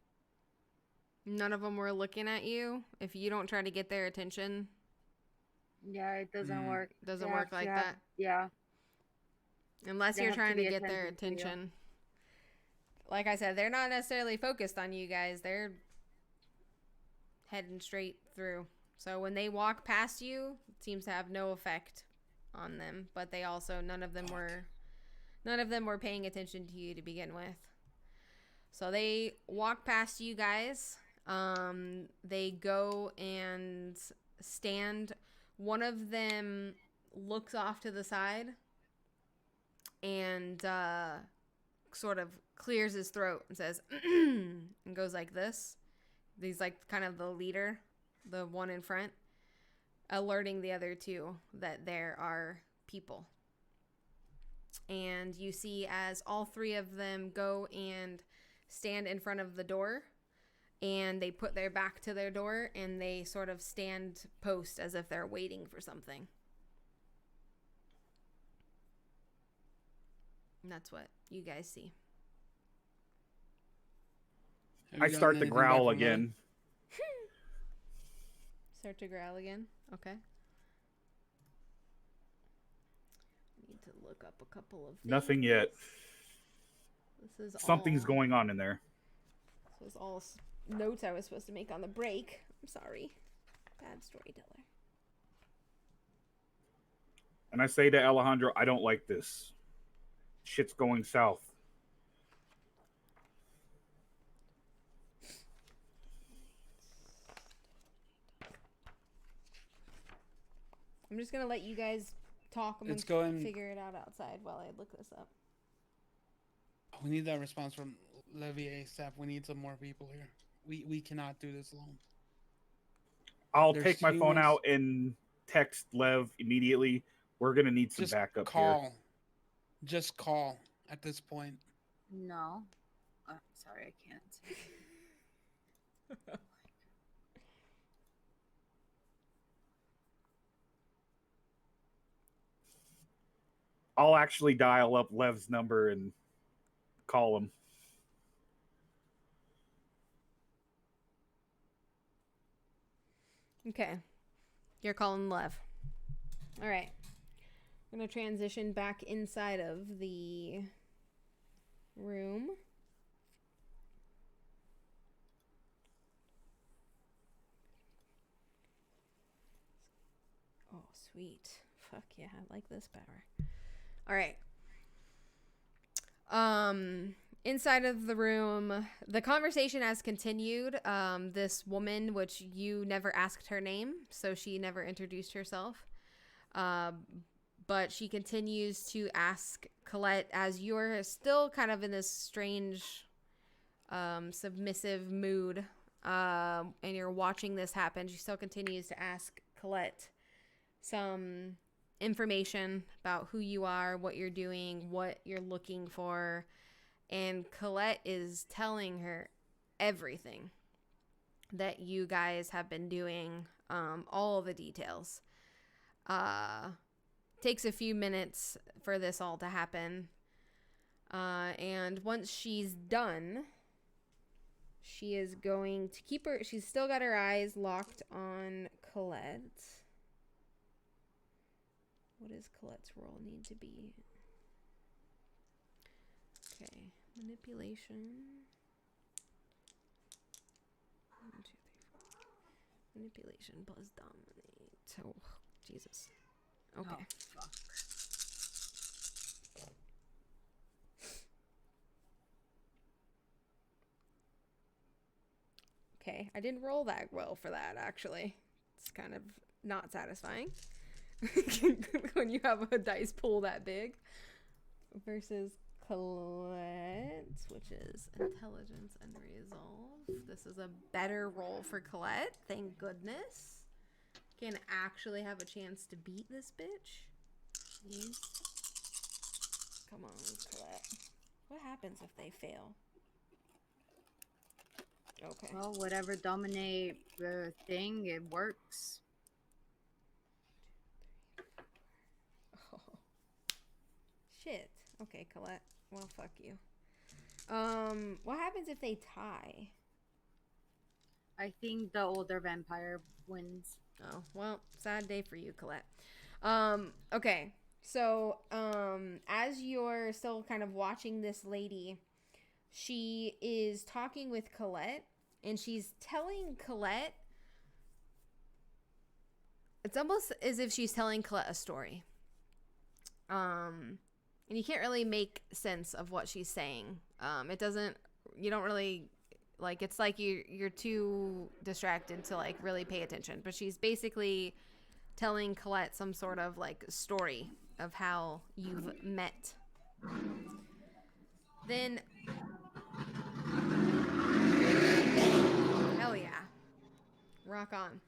None of them were looking at you. If you don't try to get their attention, Yeah, it doesn't work. doesn't They work have to like have- that. Yeah. Unless They you're have to trying to be get their attentive to you. attention. Like I said, they're not necessarily focused on you guys. They're heading straight through. So when they walk past you, it seems to have no effect on them. But they also none of them were paying attention to you to begin with. So they walk past you guys. They go and stand. One of them looks off to the side and sort of clears his throat and says, and goes like this. He's like kind of the leader, the one in front, alerting the other 2 that there are people. And you see as all 3 of them go and stand in front of the door, and they put their back to their door, and they sort of stand post as if they're waiting for something. And that's what you guys see. Have you I gotten start to anything back growl from again. Start to growl again. Okay. Need to look up a couple of things. Nothing yet. This is Something's all, going on in there. This was all notes I was supposed to make on the break. I'm sorry. Bad storyteller. And I say to Alejandro, I don't like this. shit's going south. I'm just gonna let you guys talk. I'm It's gonna going. figure it out outside while I look this up. We need that response from Levy ASAP. We need some more people here. We cannot do this alone. I'll There's take my phone humans- out and text Lev immediately. We're gonna need some Just backup call. here. Just call at this point. No. Sorry, I can't. I'll actually dial up Lev's number and call him. Okay. You're calling Lev. All right. I'm going to transition back inside of the room. Oh, sweet. Fuck yeah, I like this power. All right. Inside of the room, the conversation has continued. This woman, which you never asked her name, so she never introduced herself. But she continues to ask Colette, as you're still kind of in this strange, submissive mood, and you're watching this happen. She still continues to ask Colette some information about who you are, what you're doing, what you're looking for. And Colette is telling her everything that you guys have been doing, all the details. Takes a few minutes for this all to happen. And once she's done, she is going to keep her... She's still got her eyes locked on Colette. What does Colette's role need to be? Okay, manipulation. 1, 2, 3, 4. Manipulation plus dominate. Oh, Jesus. Okay. Oh, fuck. Okay, I didn't roll that well for that, actually. It's kind of not satisfying when you have a dice pool that big. Versus Colette, which is intelligence and resolve. This is a better roll for Colette, thank goodness. Can actually have a chance to beat this bitch. Please. Come on, Colette. What happens if they fail? Okay. Well, whatever dominate the thing, it works. Oh. Shit. Okay, Colette. Well, fuck you. What happens if they tie? I think the older vampire wins. Oh, well, sad day for you, Colette. Okay. So, as you're still kind of watching this lady, she is talking with Colette, and she's telling Colette, it's almost as if she's telling Colette a story. And you can't really make sense of what she's saying. It doesn't, you don't really, like, it's like you're too distracted to, like, really pay attention. But she's basically telling Colette some sort of, like, story of how you've met. Then, hell yeah. Rock on.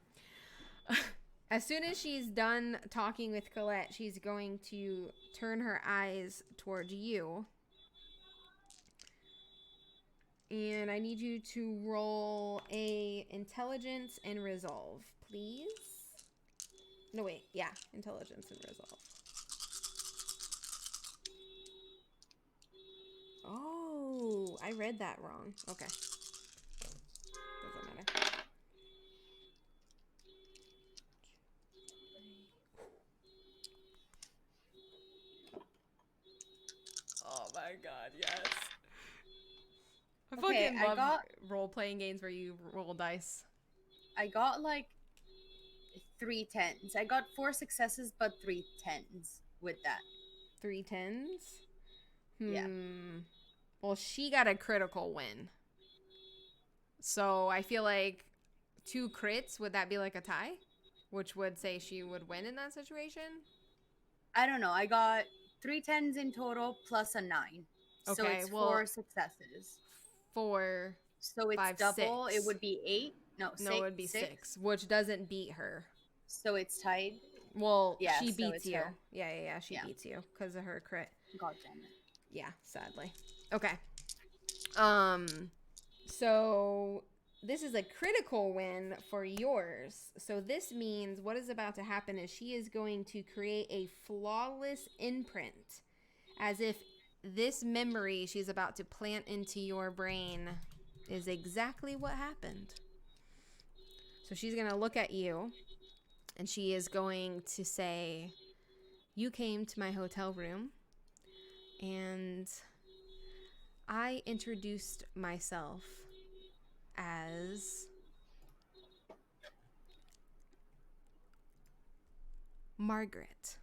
As soon as she's done talking with Colette, she's going to turn her eyes towards you. And I need you to roll a intelligence and resolve, please. No, wait. Yeah, intelligence and resolve. Oh, I read that wrong. Okay. Doesn't matter. Oh my god, yes. I Okay, fucking I love got- role-playing games where you roll dice. I got like 3 10s. I got 4 successes, but 3 10s with that. 3 10s. Yeah. Well, she got a critical win. So I feel like 2 crits, would that be like a tie? Which would say she would win in that situation? I don't know. I got 3 10s in total plus a 9. So Okay, it's well, 4 successes. 4, So it's 5, double. It 6. would be 8. No, No, it 6. would be 6. 6, which doesn't beat her. So it's tied. Well, Yeah, she so beats it's you. her. Yeah, she Yeah. beats you because of her crit. God damn it. Yeah, sadly. Okay. So this is a critical win for yours. So this means what is about to happen is she is going to create a flawless imprint, as if this memory she's about to plant into your brain is exactly what happened. So she's going to look at you and she is going to say, "You came to my hotel room and I introduced myself as Margaret.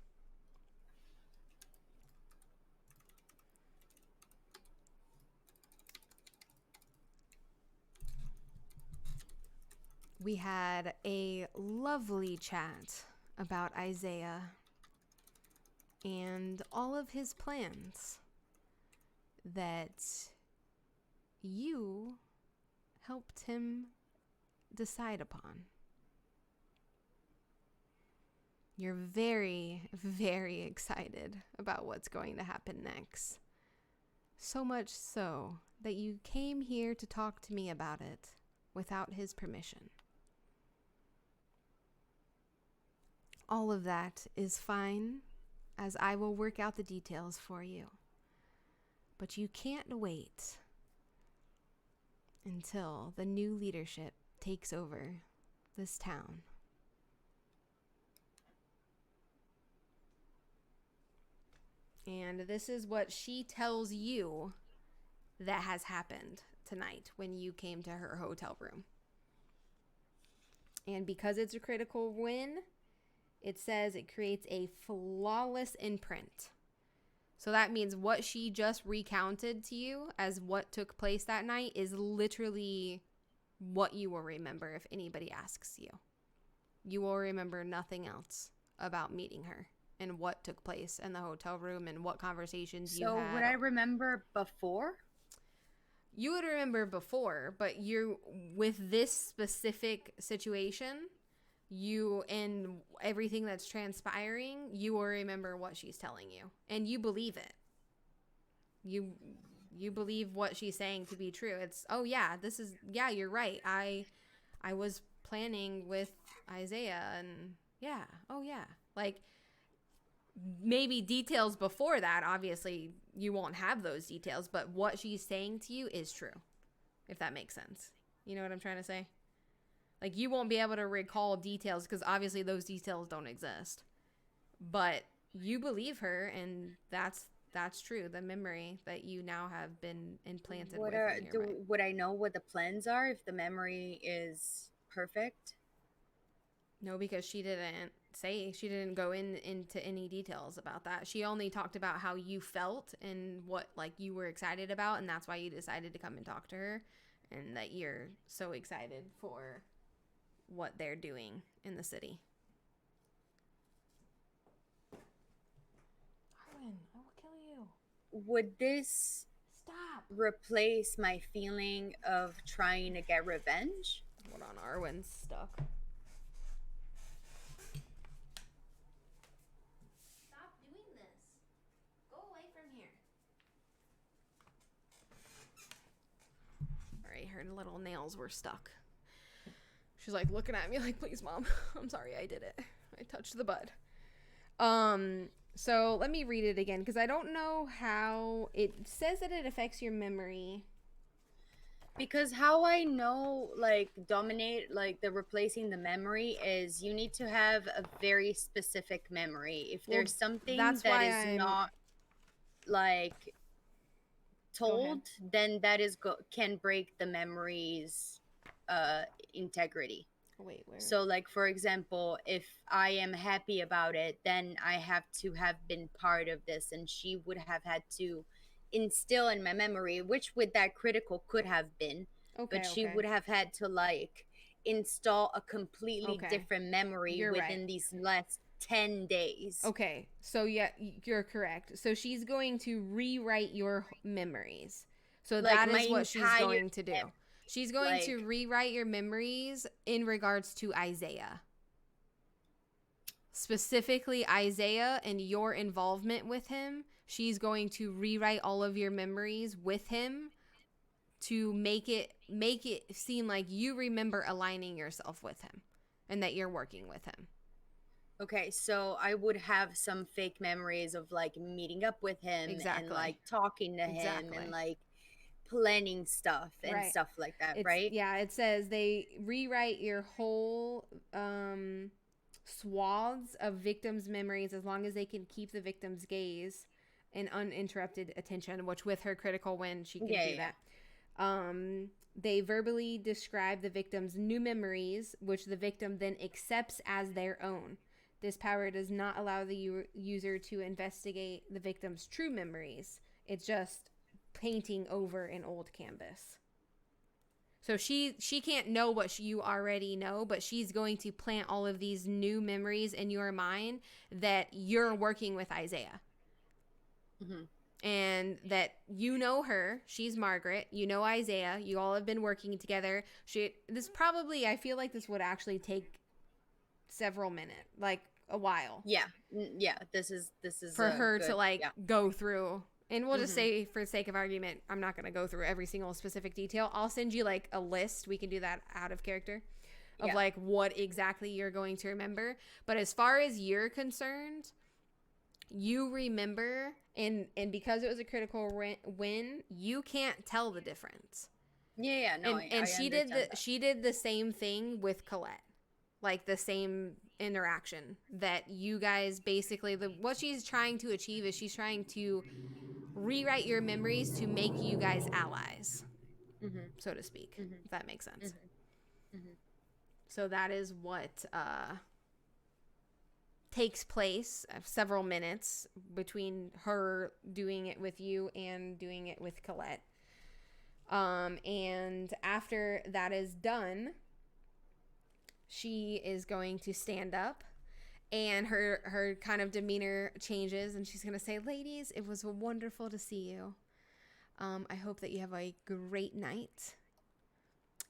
We had a lovely chat about Isaiah and all of his plans that you helped him decide upon. You're very, very excited about what's going to happen next. So much so that you came here to talk to me about it without his permission. All of that is fine, as I will work out the details for you. But you can't wait until the new leadership takes over this town. And this is what she tells you that has happened tonight when you came to her hotel room. And because it's a critical win, it says it creates a flawless imprint. So that means what she just recounted to you as what took place that night is literally what you will remember if anybody asks you. You will remember nothing else about meeting her and what took place in the hotel room and what conversations you So had. would I remember before? You would remember before, but you, with this specific situation, you and everything that's transpiring, you will remember what she's telling you, and you believe it. You believe what she's saying to be true. It's, oh yeah, this is, yeah, you're right. I was planning with Isaiah, and yeah, oh yeah, like maybe details before that, obviously you won't have those details, but what she's saying to you is true, if that makes sense. You know what I'm trying to say? Like, you won't be able to recall details because obviously those details don't exist, but you believe her, and that's true. The memory that you now have been implanted with in your mind. Would I know what the plans are if the memory is perfect? No, because she didn't go into any details about that. She only talked about how you felt and what like you were excited about, and that's why you decided to come and talk to her, and that you're so excited for what they're doing in the city. Arwen, I will kill you. Would this Stop. replace my feeling of trying to get revenge? Hold on, Arwen's stuck. Stop doing this. Go away from here. Alright, her little nails were stuck. She's like looking at me like, please, Mom. I'm sorry I did it. I touched the bud. So let me read it again because I don't know how it says that it affects your memory. Because how I know, like, dominate, like, the replacing the memory is you need to have a very specific memory. If Well, there's something that's that why is I'm- not, like, told, then that is can break the memory's integrity. Wait, where? So, like, for example, if I am happy about it, then I have to have been part of this, and she would have had to instill in my memory, which with that critical could have been, Okay. but she Okay. would have had to like install a completely Okay. different memory You're within right. these last 10 days. Okay. So yeah, you're correct. So she's going to rewrite your memories. So Like that my is what she's entire going to do. She's going to like rewrite your memories in regards to Isaiah. Specifically Isaiah and your involvement with him. She's going to rewrite all of your memories with him to make it seem like you remember aligning yourself with him and that you're working with him. okay, so I would have some fake memories of like meeting up with him and Exactly. like talking to him Exactly. and like planning stuff and Right. stuff like that, It's, right? yeah, it says they rewrite your whole swaths of victims' memories as long as they can keep the victim's gaze and uninterrupted attention, which with her critical win, she can do that. They verbally describe the victim's new memories, which the victim then accepts as their own. This power does not allow the user to investigate the victim's true memories. It's just painting over an old canvas. So she can't know what you already know, but she's going to plant all of these new memories in your mind that you're working with Isaiah. Mm-hmm. And that you know her, she's Margaret, you know Isaiah, you all have been working together. I feel like this would actually take several minutes, like a while. Yeah. This is for her to like go through. And we'll just Mhm. say, for the sake of argument, I'm not going to go through every single specific detail. I'll send you like a list. We can do that out of character of like what exactly you're going to remember. But as far as you're concerned, you remember, and because it was a critical win, you can't tell the difference. No, And I she did the same thing with Colette, like the same interaction that you guys basically what she's trying to achieve is she's trying to rewrite your memories to make you guys allies, so to speak, if that makes sense. So that is what takes place several minutes between her doing it with you and doing it with Colette. And after that is done, she is going to stand up and her kind of demeanor changes and she's going to say, "Ladies, it was wonderful to see you. I hope that you have a great night.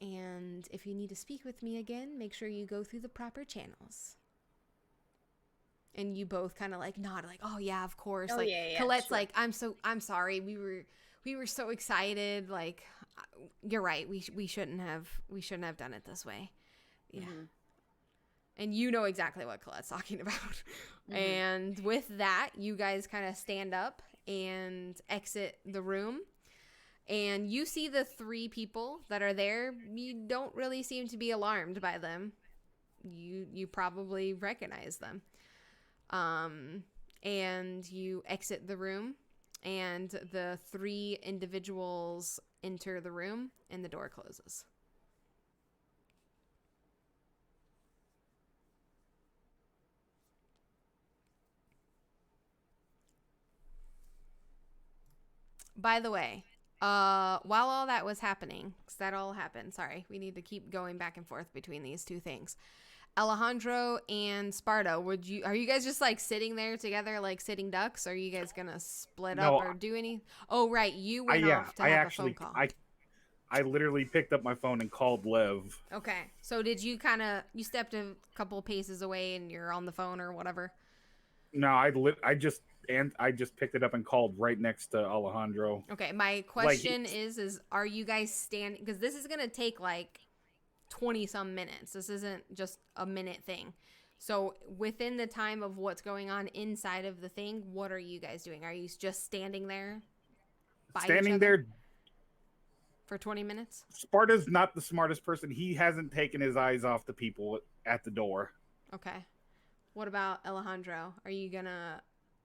And if you need to speak with me again, make sure you go through the proper channels." And you both kind of like nod, like, "Oh yeah, of course." Oh, like yeah, Colette's sure. like, I'm sorry. We were so excited. Like, you're right. We shouldn't have done it this way. Yeah. And you know exactly what Colette's talking about. And with that, you guys kind of stand up and exit the room. And you see the three people that are there. You don't really seem to be alarmed by them. You probably recognize them. And you exit the room, and the three individuals enter the room, and the door closes. By the way, while all that was happening, because that all happened, sorry, we need to keep going back and forth between these two things. Alejandro and Sparta, are you guys just like sitting there together like sitting ducks? Or are you guys gonna split up or do any? Oh, right, you went off to have a phone call. I literally picked up my phone and called Lev. Okay, so did you you stepped a couple paces away and you're on the phone or whatever? No, I just picked it up and called right next to Alejandro. Okay, my question is are you guys standing? Because this is gonna take like 20 some minutes. This isn't just a minute thing. So within the time of what's going on inside of the thing, what are you guys doing? Are you just standing there Standing there for 20 minutes? Sparta's not the smartest person. He hasn't taken his eyes off the people at the door. Okay. What about Alejandro? Are you gonna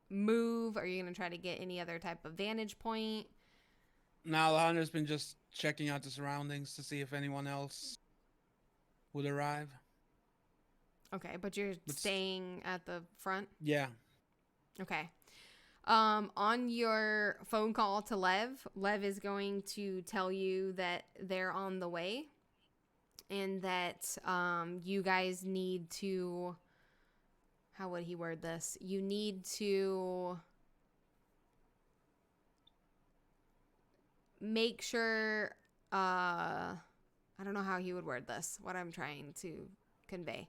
move? Are you gonna try to get any other type of vantage point? Now Alejandro's been just checking out the surroundings to see if anyone else would arrive. Okay, but you're staying at the front? Yeah. Okay. On your phone call to Lev is going to tell you that they're on the way and that you guys need to, how would he word this? You need to make sure, I don't know how he would word this, what I'm trying to convey.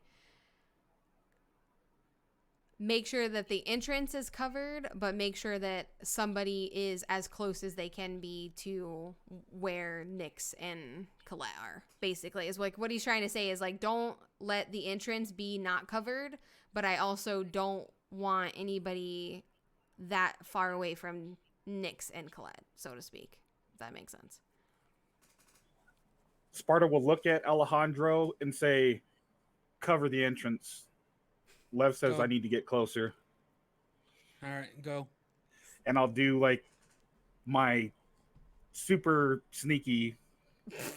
Make sure that the entrance is covered, but make sure that somebody is as close as they can be to where Nyx and Colette are, basically. Is like what he's trying to say is like, don't let the entrance be not covered, but I also don't want anybody that far away from Nyx and Colette, so to speak. If that makes sense. Sparta will look at Alejandro and say, cover the entrance. Lev says Go. I need to get closer. All right, go. And I'll do like my super sneaky,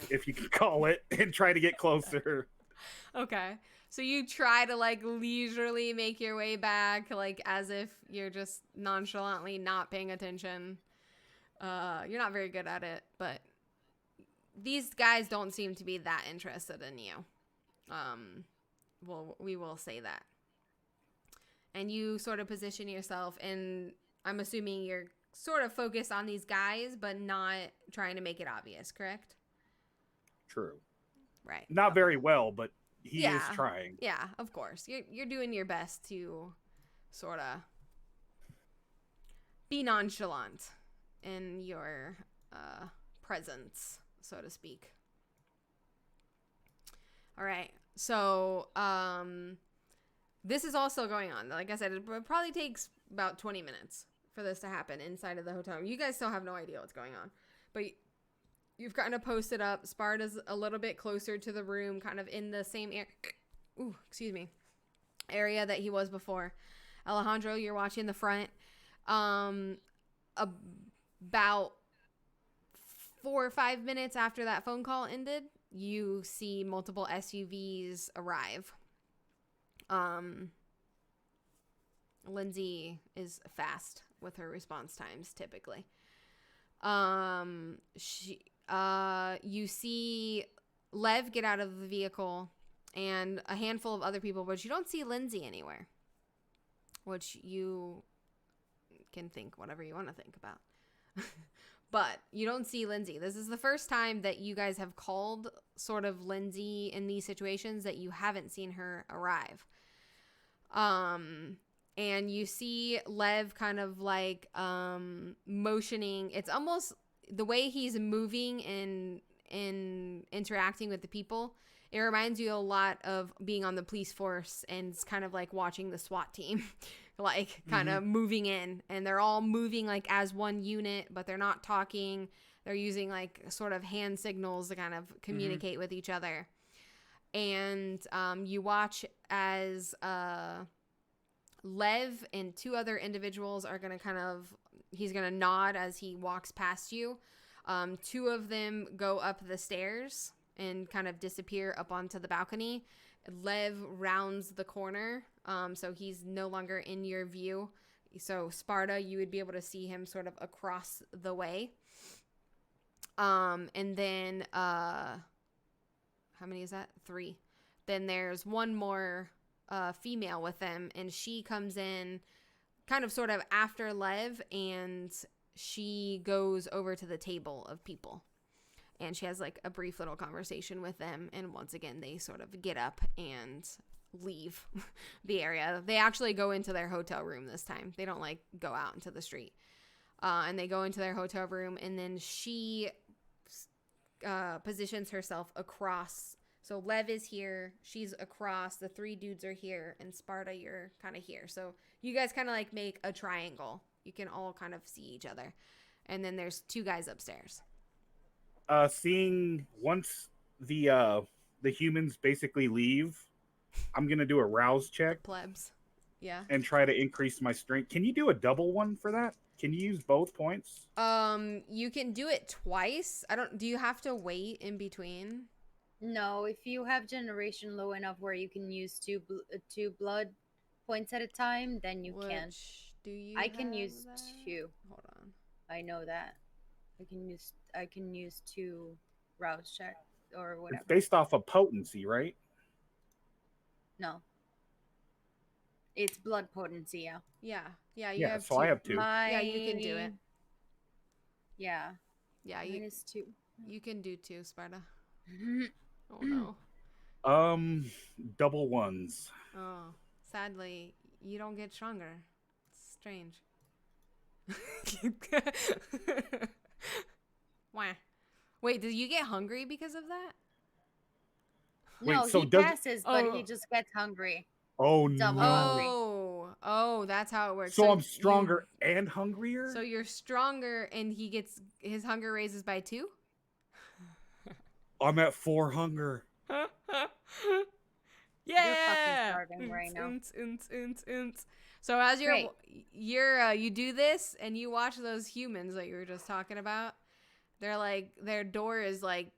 if you can call it, and try to get closer. Okay. So you try to like leisurely make your way back, like as if you're just nonchalantly not paying attention. You're not very good at it, but these guys don't seem to be that interested in you. Well, we will say that. And you sort of position yourself, and I'm assuming you're sort of focused on these guys, but not trying to make it obvious, correct? True. Right. Not Okay. very well, but he is trying. Yeah, of course. You're doing your best to sort of be nonchalant in your presence, so to speak. All right. So, this is also going on. Like I said, it probably takes about 20 minutes for this to happen inside of the hotel. You guys still have no idea what's going on. But you've kind of posted up. Sparta's a little bit closer to the room, kind of in the same area that he was before. Alejandro, you're watching the front. About 4 or 5 minutes after that phone call ended, you see multiple SUVs arrive. Lindsay is fast with her response times typically. You see Lev get out of the vehicle and a handful of other people, but you don't see Lindsay anywhere, which you can think whatever you want to think about. But you don't see Lindsay. This is the first time that you guys have called sort of Lindsay in these situations that you haven't seen her arrive. And you see Lev kind of like motioning. It's almost the way he's moving and interacting with the people. It reminds you a lot of being on the police force, and it's kind of like watching the SWAT team. Like kind of moving in, and they're all moving like as one unit, but they're not talking. They're using like sort of hand signals to kind of communicate with each other. And you watch as Lev and 2 other individuals are going to he's going to nod as he walks past you. 2 of them go up the stairs and kind of disappear up onto the balcony. Lev rounds the corner, so he's no longer in your view. So Sparta, you would be able to see him sort of across the way. And then, how many is that? 3. Then there's one more female with them, and she comes in kind of sort of after Lev, and she goes over to the table of people. And she has like a brief little conversation with them. And once again, they sort of get up and leave the area. They actually go into their hotel room this time. They don't like go out into the street. And they go into their hotel room. And then she positions herself across. So Lev is here. She's across. The 3 dudes are here. And Sparta, you're kind of here. So you guys kind of like make a triangle. You can all kind of see each other. And then there's 2 guys upstairs. Seeing once the humans basically leave, I'm gonna do a rouse check. Plebs. Yeah. And try to increase my strength. Can you do a double one for that? Can you use both points? You can do it twice. Do you have to wait in between? No, if you have generation low enough where you can use two blood points at a time, then you can. Which Do you? I can have use that? 2. Hold on. I know that. I can use 2 rouse check or It's whatever. based off of potency, right? No. It's blood potency, yeah. Yeah. Yeah. You Yeah, have so 2. I have 2. My Yeah, you can do it. Yeah. Yeah, Mine is 2. you can do 2, Sparta. Oh no. Double ones. Oh, sadly, you don't get stronger. It's strange. Why? Wait, did you get hungry because of that? No, Wait, so he does passes, but he Oh. just gets hungry. oh Double no. hungry. Oh, that's how it works. So I'm you- stronger and hungrier? So you're stronger, and he gets his hunger raises by 2. I'm at 4 hunger. Yeah. starving right now. So as Great. you do this and you watch those humans that you were just talking about, they're like their door is like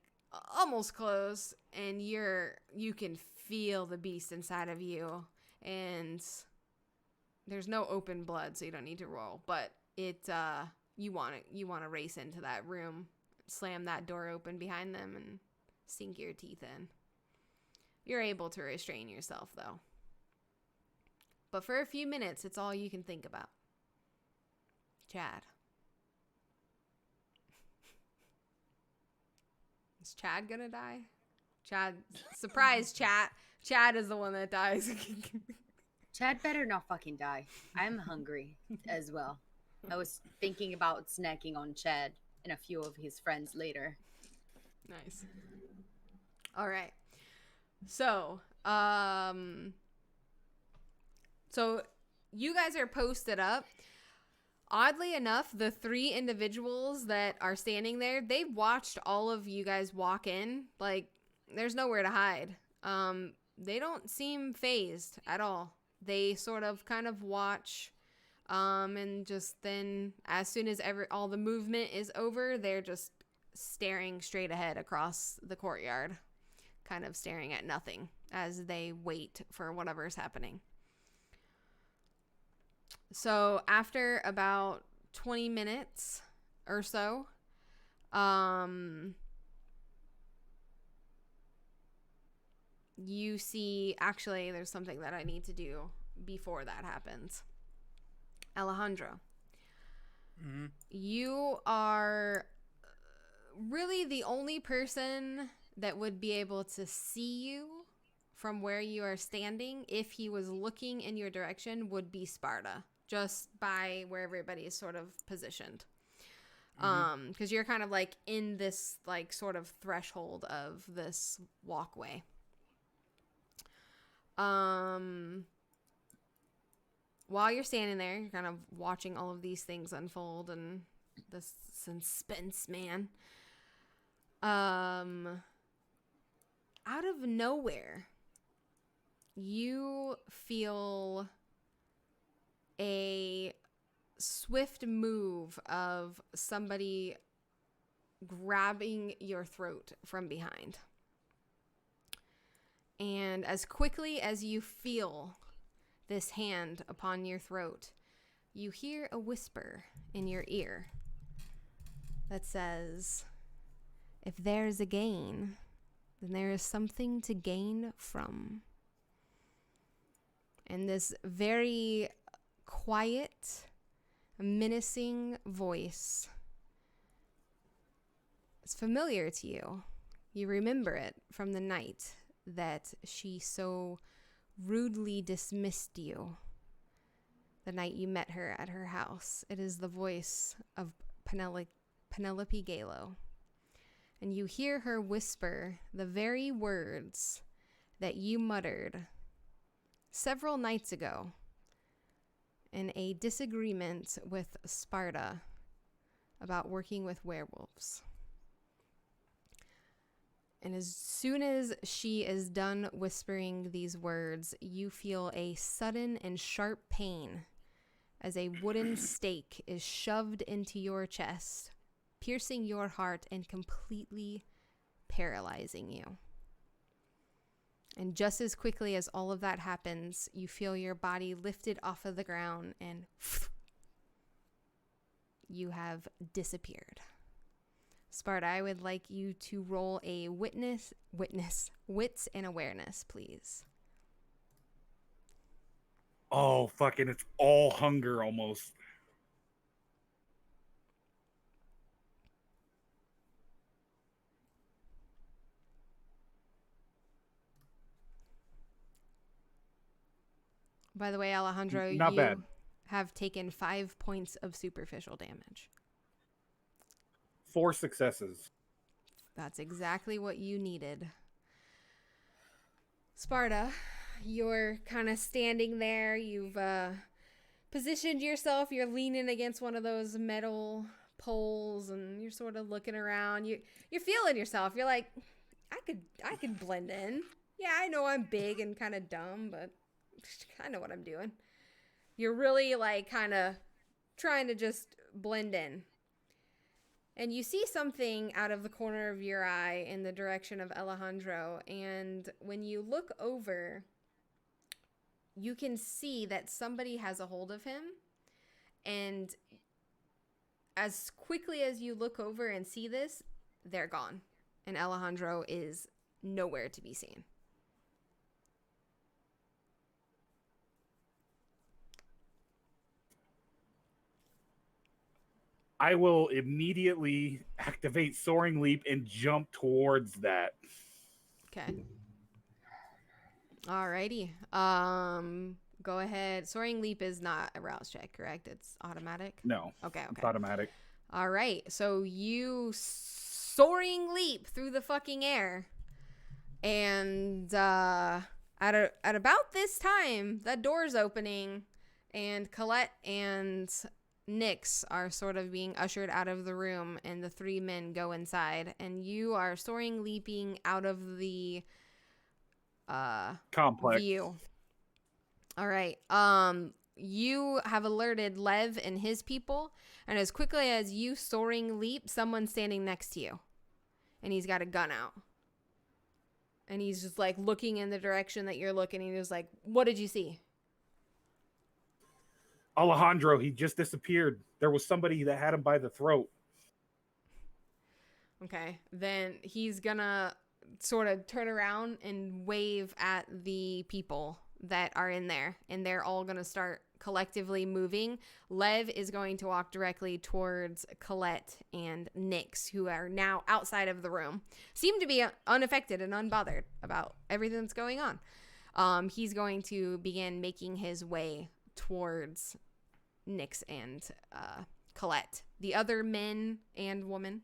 almost closed, and you can feel the beast inside of you, and there's no open blood, so you don't need to roll, but it you want to race into that room, slam that door open behind them, and sink your teeth in. You're able to restrain yourself, though. But for a few minutes, it's all you can think about. Chad. Is Chad gonna die? Chad. Surprise, chat. Chad is the one that dies. Chad better not fucking die. I'm hungry as well. I was thinking about snacking on Chad and a few of his friends later. Nice. All right. So, so you guys are posted up. Oddly enough, the 3 individuals that are standing there, they've watched all of you guys walk in. Like, there's nowhere to hide. They don't seem phased at all. They sort of kind of watch, and just then, as soon as all the movement is over, they're just staring straight ahead across the courtyard, kind of staring at nothing as they wait for whatever's happening. So after about 20 minutes or so, you see, actually, there's something that I need to do before that happens. Alejandro, you are really the only person that would be able to see you from where you are standing if he was looking in your direction would be Sparta, just by where everybody is sort of positioned. Because you're kind of like in this like sort of threshold of this walkway. While you're standing there, you're kind of watching all of these things unfold and the suspense, man. Out of nowhere, you feel a swift move of somebody grabbing your throat from behind. And as quickly as you feel this hand upon your throat, you hear a whisper in your ear that says, "If there's a gain, then there is something to gain from." And this very quiet, menacing voice is familiar to you. You remember it from the night that she so rudely dismissed you, the night you met her at her house. It is the voice of Penelope Galo. And you hear her whisper the very words that you muttered several nights ago in a disagreement with Sparta about working with werewolves. And as soon as she is done whispering these words, you feel a sudden and sharp pain as a wooden stake is shoved into your chest, piercing your heart and completely paralyzing you. And just as quickly as all of that happens, you feel your body lifted off of the ground and you have disappeared. Sparta, I would like you to roll a wits and awareness, please. Oh, fucking, it's all hunger almost. By the way, Alejandro, Not you bad. have taken 5 points of superficial damage. 4 successes. That's exactly what you needed. Sparta, you're kind of standing there. You've positioned yourself. You're leaning against one of those metal poles, and you're sort of looking around. You're feeling yourself. You're like, I could blend in. Yeah, I know I'm big and kind of dumb, but I know what I'm doing. You're really like kind of trying to just blend in. And you see something out of the corner of your eye in the direction of Alejandro. And when you look over, you can see that somebody has a hold of him. And as quickly as you look over and see this, they're gone. And Alejandro is nowhere to be seen. I will immediately activate Soaring Leap and jump towards that. Okay. Alrighty. Go ahead. Soaring Leap is not a rouse check, correct? It's automatic? No. Okay. It's automatic. All right. So you soaring leap through the fucking air. And at about this time, the door's opening and Colette and Nyx are sort of being ushered out of the room, and the 3 men go inside, and you are soaring leaping out of the Complex. view. All right. You have alerted Lev and his people, and as quickly as you soaring leap, someone's standing next to you, and he's got a gun out, and he's just like looking in the direction that you're looking, and he's like, "What did you see?" Alejandro, he just disappeared. There was somebody that had him by the throat. Okay, then he's gonna sort of turn around and wave at the people that are in there, and they're all gonna start collectively moving. Lev is going to walk directly towards Colette and Nyx, who are now outside of the room, seem to be unaffected and unbothered about everything that's going on. He's going to begin making his way towards Nyx and Colette. The other men and woman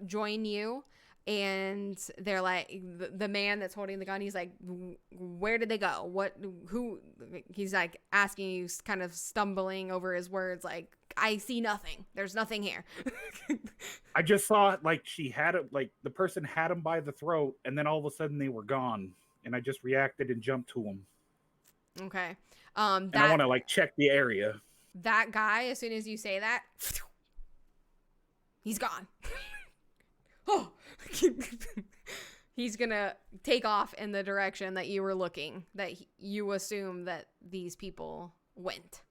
join you, and they're like, the man that's holding the gun, he's like, where did they go? Who? He's like asking you, kind of stumbling over his words, like, I see nothing. There's nothing here. I just saw like she had it, like the person had him by the throat, and then all of a sudden they were gone, and I just reacted and jumped to him. Okay. And I want to like check the area. That guy, as soon as you say that, he's gone. Oh, he's gonna take off in the direction that you were looking, that you assume that these people went.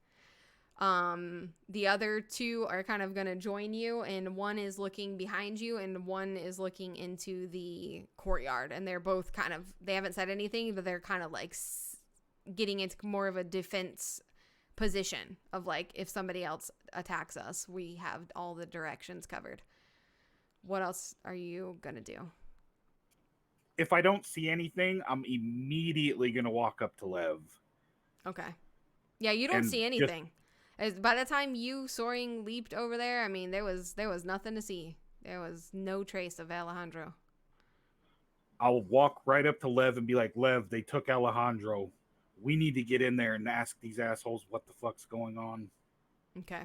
The other 2 are kind of gonna join you, and one is looking behind you and one is looking into the courtyard, and they're both kind of, they haven't said anything, but they're kind of like getting into more of a defense position of like, if somebody else attacks us, we have all the directions covered. What else are you gonna do? If I don't see anything, I'm immediately gonna walk up to Lev. Okay. Yeah, you don't And see anything. By the time you soaring leaped over there, I mean, there was nothing to see. There was no trace of Alejandro. I'll walk right up to Lev and be like, Lev, they took Alejandro. We need to get in there and ask these assholes what the fuck's going on. Okay.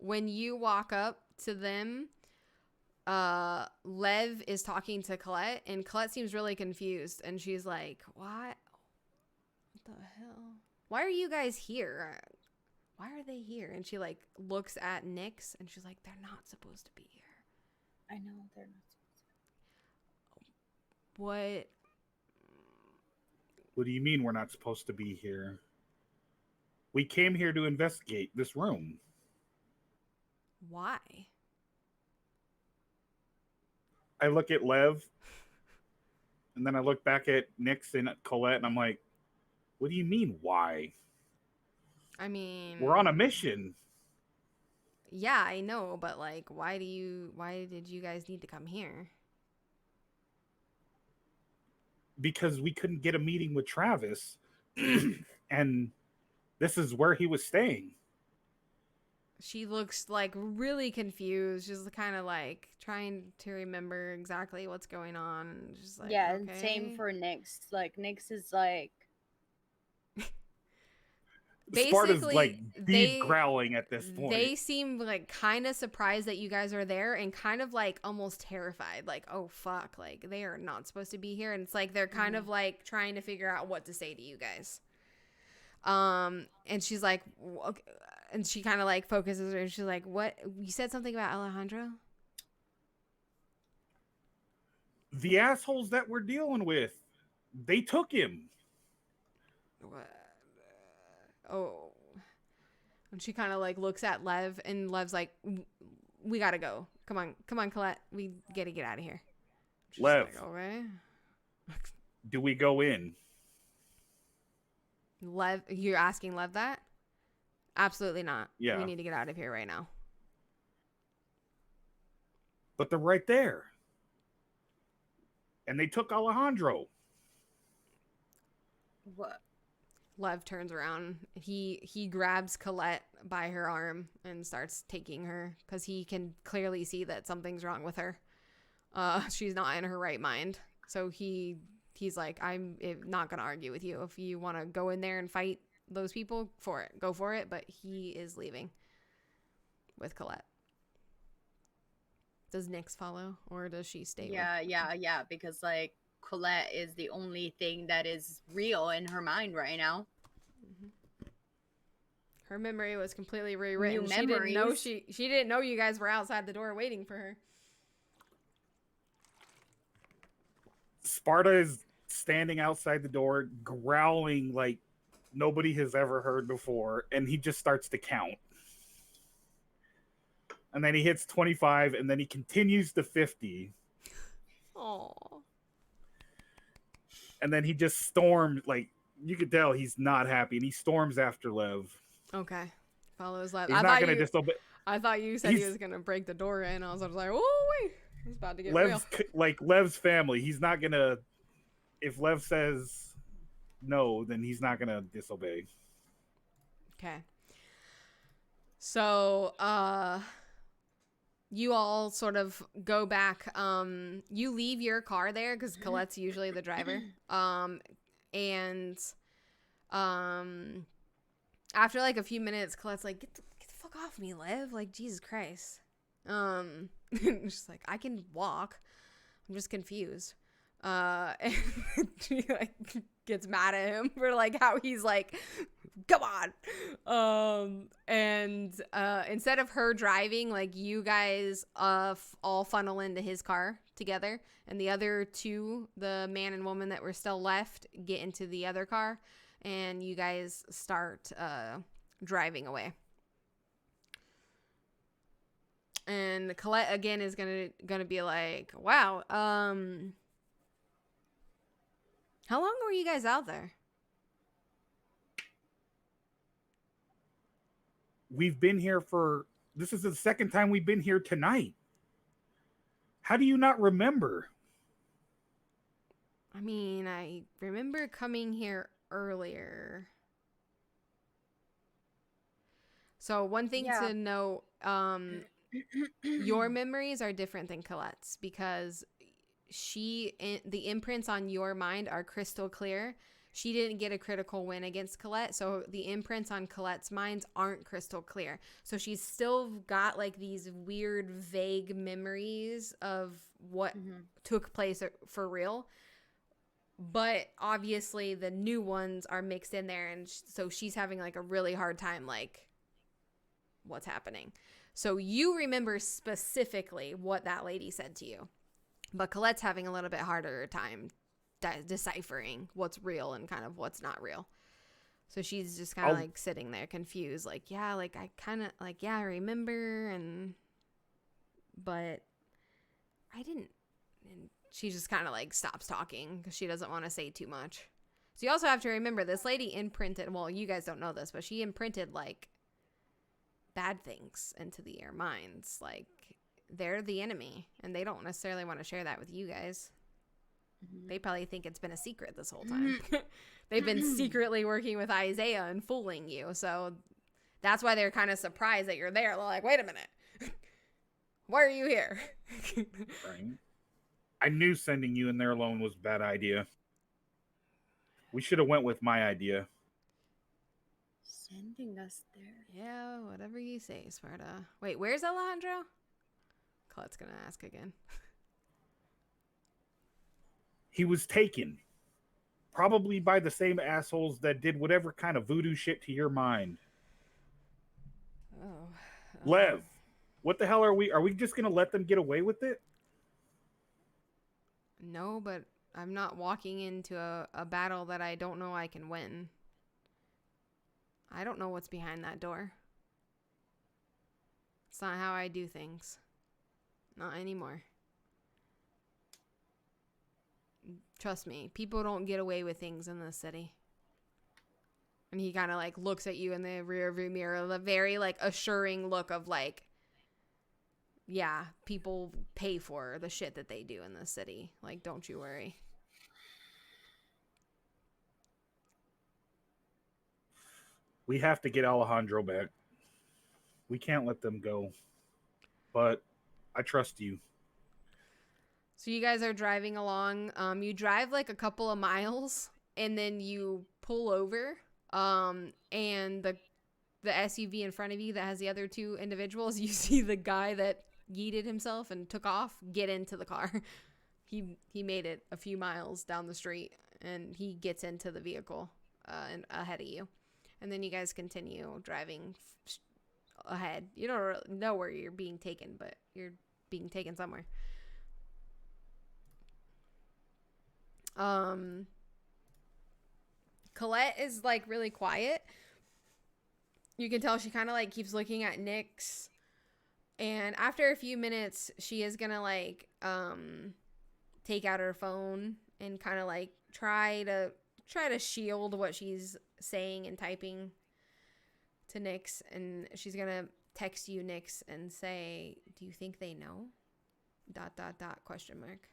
When you walk up to them, Lev is talking to Colette, and Colette seems really confused, and she's like, What the hell? Why are you guys here? Why are they here? And she like looks at Nyx, and she's like, they're not supposed to be here. I know they're not supposed to. What do you mean we're not supposed to be here? We came here to investigate this room. Why? I look at Lev, and then I look back at Nyx and Colette, and I'm like, what do you mean, why? I mean, We're on a mission. Yeah, I know, but like, why did you guys need to come here? Because we couldn't get a meeting with Travis, and this is where he was staying. She looks like really confused. She's kind of like trying to remember exactly what's going on. Just like, Yeah, and okay. same for Nyx. Like Nyx is like, Sparta's like deep they growling at this point. they seem like kind of surprised that you guys are there and kind of like almost terrified. Like, oh fuck, like they are not supposed to be here. And it's like they're kind of like trying to figure out what to say to you guys. And she's like, okay. And she kind of like focuses her and she's like, what? You said something about Alejandro? The assholes that we're dealing with, they took him. What? Oh. And she kind of like looks at Lev and Lev's like, we gotta go. Come on, Colette. We gotta get out of here. She's Lev. like, okay. Do we go in? Lev, you're asking Lev that? Absolutely not. Yeah. We need to get out of here right now. But they're right there. And they took Alejandro. what? Lev turns around. He grabs Colette by her arm and starts taking her because he can clearly see that something's wrong with her. She's not in her right mind. So he's like, I'm not gonna argue with you. If you want to go in there and fight those people, go for it. But he is leaving with Colette. Does Nyx follow or does she stay? Yeah, because like Colette is the only thing that is real in her mind right now. Her memory was completely rewritten. New She didn't know memories. she didn't know you guys were outside the door waiting for her. Sparta is standing outside the door, growling like nobody has ever heard before, and he just starts to count. And then he hits 25, and then he continues to 50. Aww. And then he just stormed, like, you could tell he's not happy, and he storms after Lev. Okay. Follows Lev. He's not going to disobey. I thought you said he was going to break the door in. I was like, oh, wait. It's about to get real. Lev's family. He's not going to, if Lev says no, then he's not going to disobey. Okay. So, you all sort of go back. You leave your car there because Colette's usually the driver. And after like a few minutes, Colette's like, get the fuck off me, Lev. Like, Jesus Christ. She's like, I can walk. I'm just confused. And she like gets mad at him for like how he's like, come on. And instead of her driving, like you guys all funnel into his car together, and the other two, the man and woman that were still left, get into the other car, and you guys start driving away. And Colette again is gonna be like, wow, how long were you guys out there? We've been here this is the second time we've been here tonight. How do you not remember? I mean, I remember coming here earlier. So one thing to note, your memories are different than Colette's because the imprints on your mind are crystal clear. She didn't get a critical win against Colette, so the imprints on Colette's minds aren't crystal clear. So she's still got like these weird, vague memories of what took place for real. But obviously the new ones are mixed in there, and so she's having like a really hard time like what's happening. So you remember specifically what that lady said to you. But Colette's having a little bit harder time deciphering what's real and kind of what's not real. So she's just kind of I'll- like sitting there confused, like, yeah, like I kind of like, yeah, I remember, but I didn't. And she just kind of like stops talking because she doesn't want to say too much. So you also have to remember this lady imprinted, well, you guys don't know this, but she imprinted like bad things into your minds. Like they're the enemy and they don't necessarily want to share that with you guys. They probably think it's been a secret this whole time. They've been secretly working with Isaiah and fooling you. So that's why they're kind of surprised that you're there. They're like, wait a minute. Why are you here? Right. I knew sending you in there alone was a bad idea. We should have went with my idea. Sending us there. Yeah, whatever you say, Sparta. Wait, where's Alejandro? Colette's going to ask again. He was taken. Probably by the same assholes that did whatever kind of voodoo shit to your mind. Oh. Lev, what the hell are we? Are we just going to let them get away with it? No, but I'm not walking into a battle that I don't know I can win. I don't know what's behind that door. It's not how I do things. Not anymore. Trust me, people don't get away with things in this city. And he kind of like looks at you in the rear view mirror, the very like assuring look of like, yeah, people pay for the shit that they do in this city. Like, don't you worry. We have to get Alejandro back. We can't let them go. But I trust you. So you guys are driving along. You drive like a couple of miles and then you pull over. And the SUV in front of you that has the other two individuals, you see the guy that yeeted himself and took off get into the car. He made it a few miles down the street and he gets into the vehicle and ahead of you. And then you guys continue driving ahead. You don't really know where you're being taken, but you're being taken somewhere. Colette is like really quiet. You can tell she kind of like keeps looking at Nyx. And after a few minutes, she is gonna like take out her phone and kind of like try to shield what she's saying and typing to Nyx, and she's gonna text you, Nyx, and say, "Do you think they know?" ... question mark.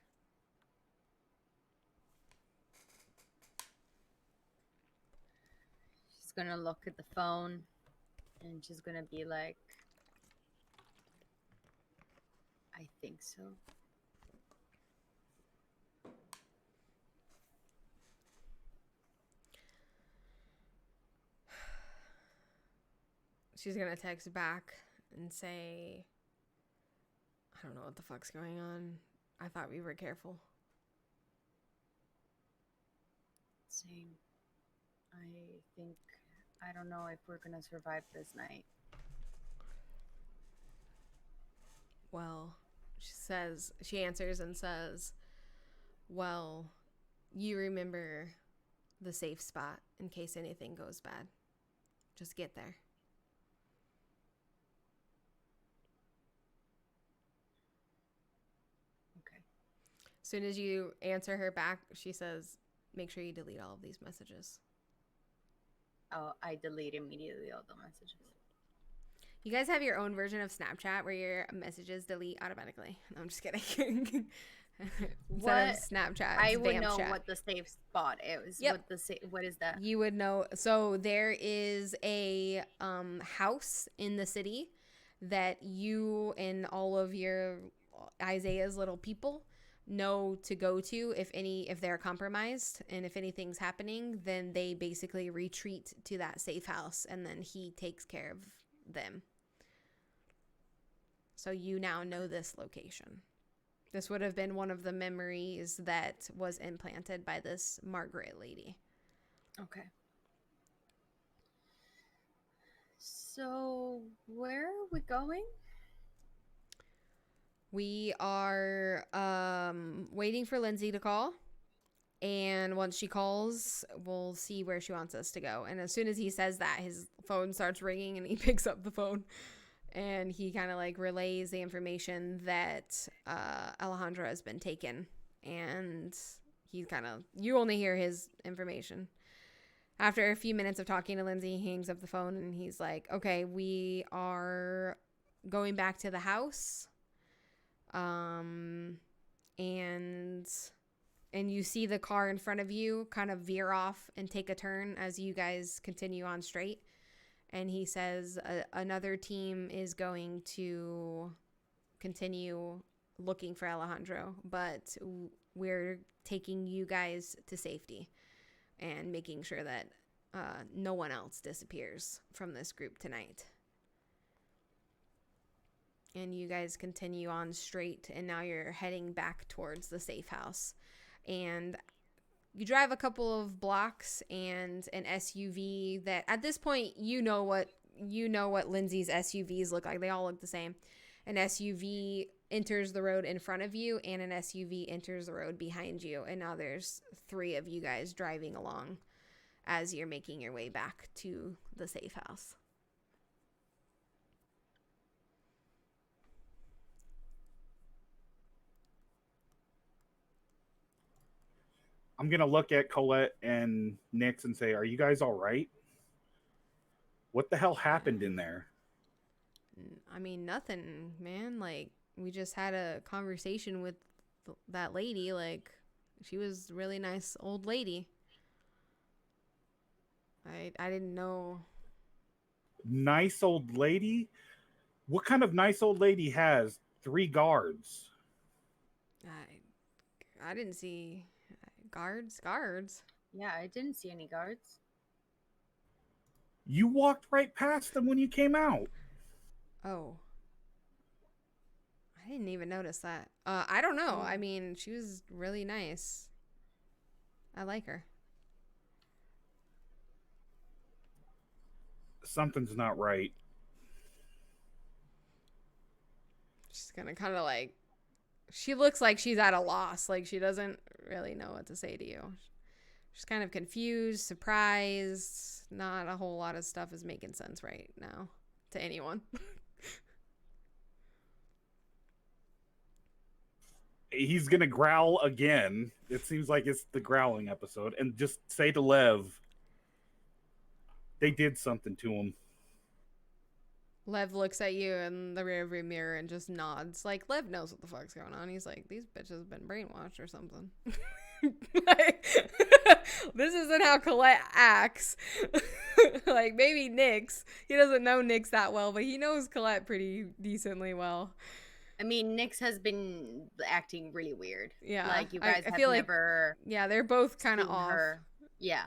She's gonna look at the phone and she's gonna be like, I think so. She's gonna text back and say, I don't know what the fuck's going on. I thought we were careful. Same. I don't know if we're gonna survive this night. Well, she answers and says, well, you remember the safe spot in case anything goes bad. Just get there. Okay. As soon as you answer her back, she says, make sure you delete all of these messages. Oh, I delete immediately all the messages. You guys have your own version of Snapchat where your messages delete automatically. No, I'm just kidding. Instead of Snapchat, I would Vamp know Chat. what the safe spot is. Yep. What is that? You would know. So there is a house in the city that you and all of your Isaiah's little people know to go to if they're compromised, and if anything's happening, then they basically retreat to that safe house and then he takes care of them. So you now know this location. This would have been one of the memories that was implanted by this Margaret lady. Okay. So, where are we going? We are waiting for Lindsay to call, And once she calls, we'll see where she wants us to go. And as soon as he says that, his phone starts ringing and he picks up the phone. And he kind of like relays the information that Alejandro has been taken. And he's kind of, you only hear his information. After a few minutes of talking to Lindsay, he hangs up the phone and he's like, okay, we are going back to the house. And you see the car in front of you kind of veer off and take a turn as you guys continue on straight. And he says another team is going to continue looking for Alejandro, but we're taking you guys to safety and making sure that no one else disappears from this group tonight. And you guys continue on straight, and now you're heading back towards the safe house. And you drive a couple of blocks, and an SUV that at this point you know what Lindsay's SUVs look like. They all look the same. An SUV enters the road in front of you, and an SUV enters the road behind you. And now there's 3 of you guys driving along as you're making your way back to the safe house. I'm going to look at Colette and Nix and say, are you guys all right? What the hell happened in there? I mean, nothing, man. Like, we just had a conversation with that lady. Like, she was a really nice old lady. I didn't know. Nice old lady? What kind of nice old lady has 3 guards? I didn't see guards. Yeah, I didn't see any guards. You walked right past them when you came out. Oh. I didn't even notice that. I don't know. I mean, she was really nice. I like her. Something's not right. She's gonna kind of like, she looks like she's at a loss. Like, she doesn't really know what to say to you. She's kind of confused, surprised. Not a whole lot of stuff is making sense right now to anyone. He's going to growl again. It seems like it's the growling episode. And just say to Lev, they did something to him. Lev looks at you in the rearview mirror and just nods. Like, Lev knows what the fuck's going on. He's like, these bitches have been brainwashed or something. Like, this isn't how Colette acts. Like, maybe Nix. He doesn't know Nix that well, but he knows Colette pretty decently well. I mean, Nix has been acting really weird. Yeah. Like, you guys I have feel never... Yeah, they're both kind of seen off. her. Yeah.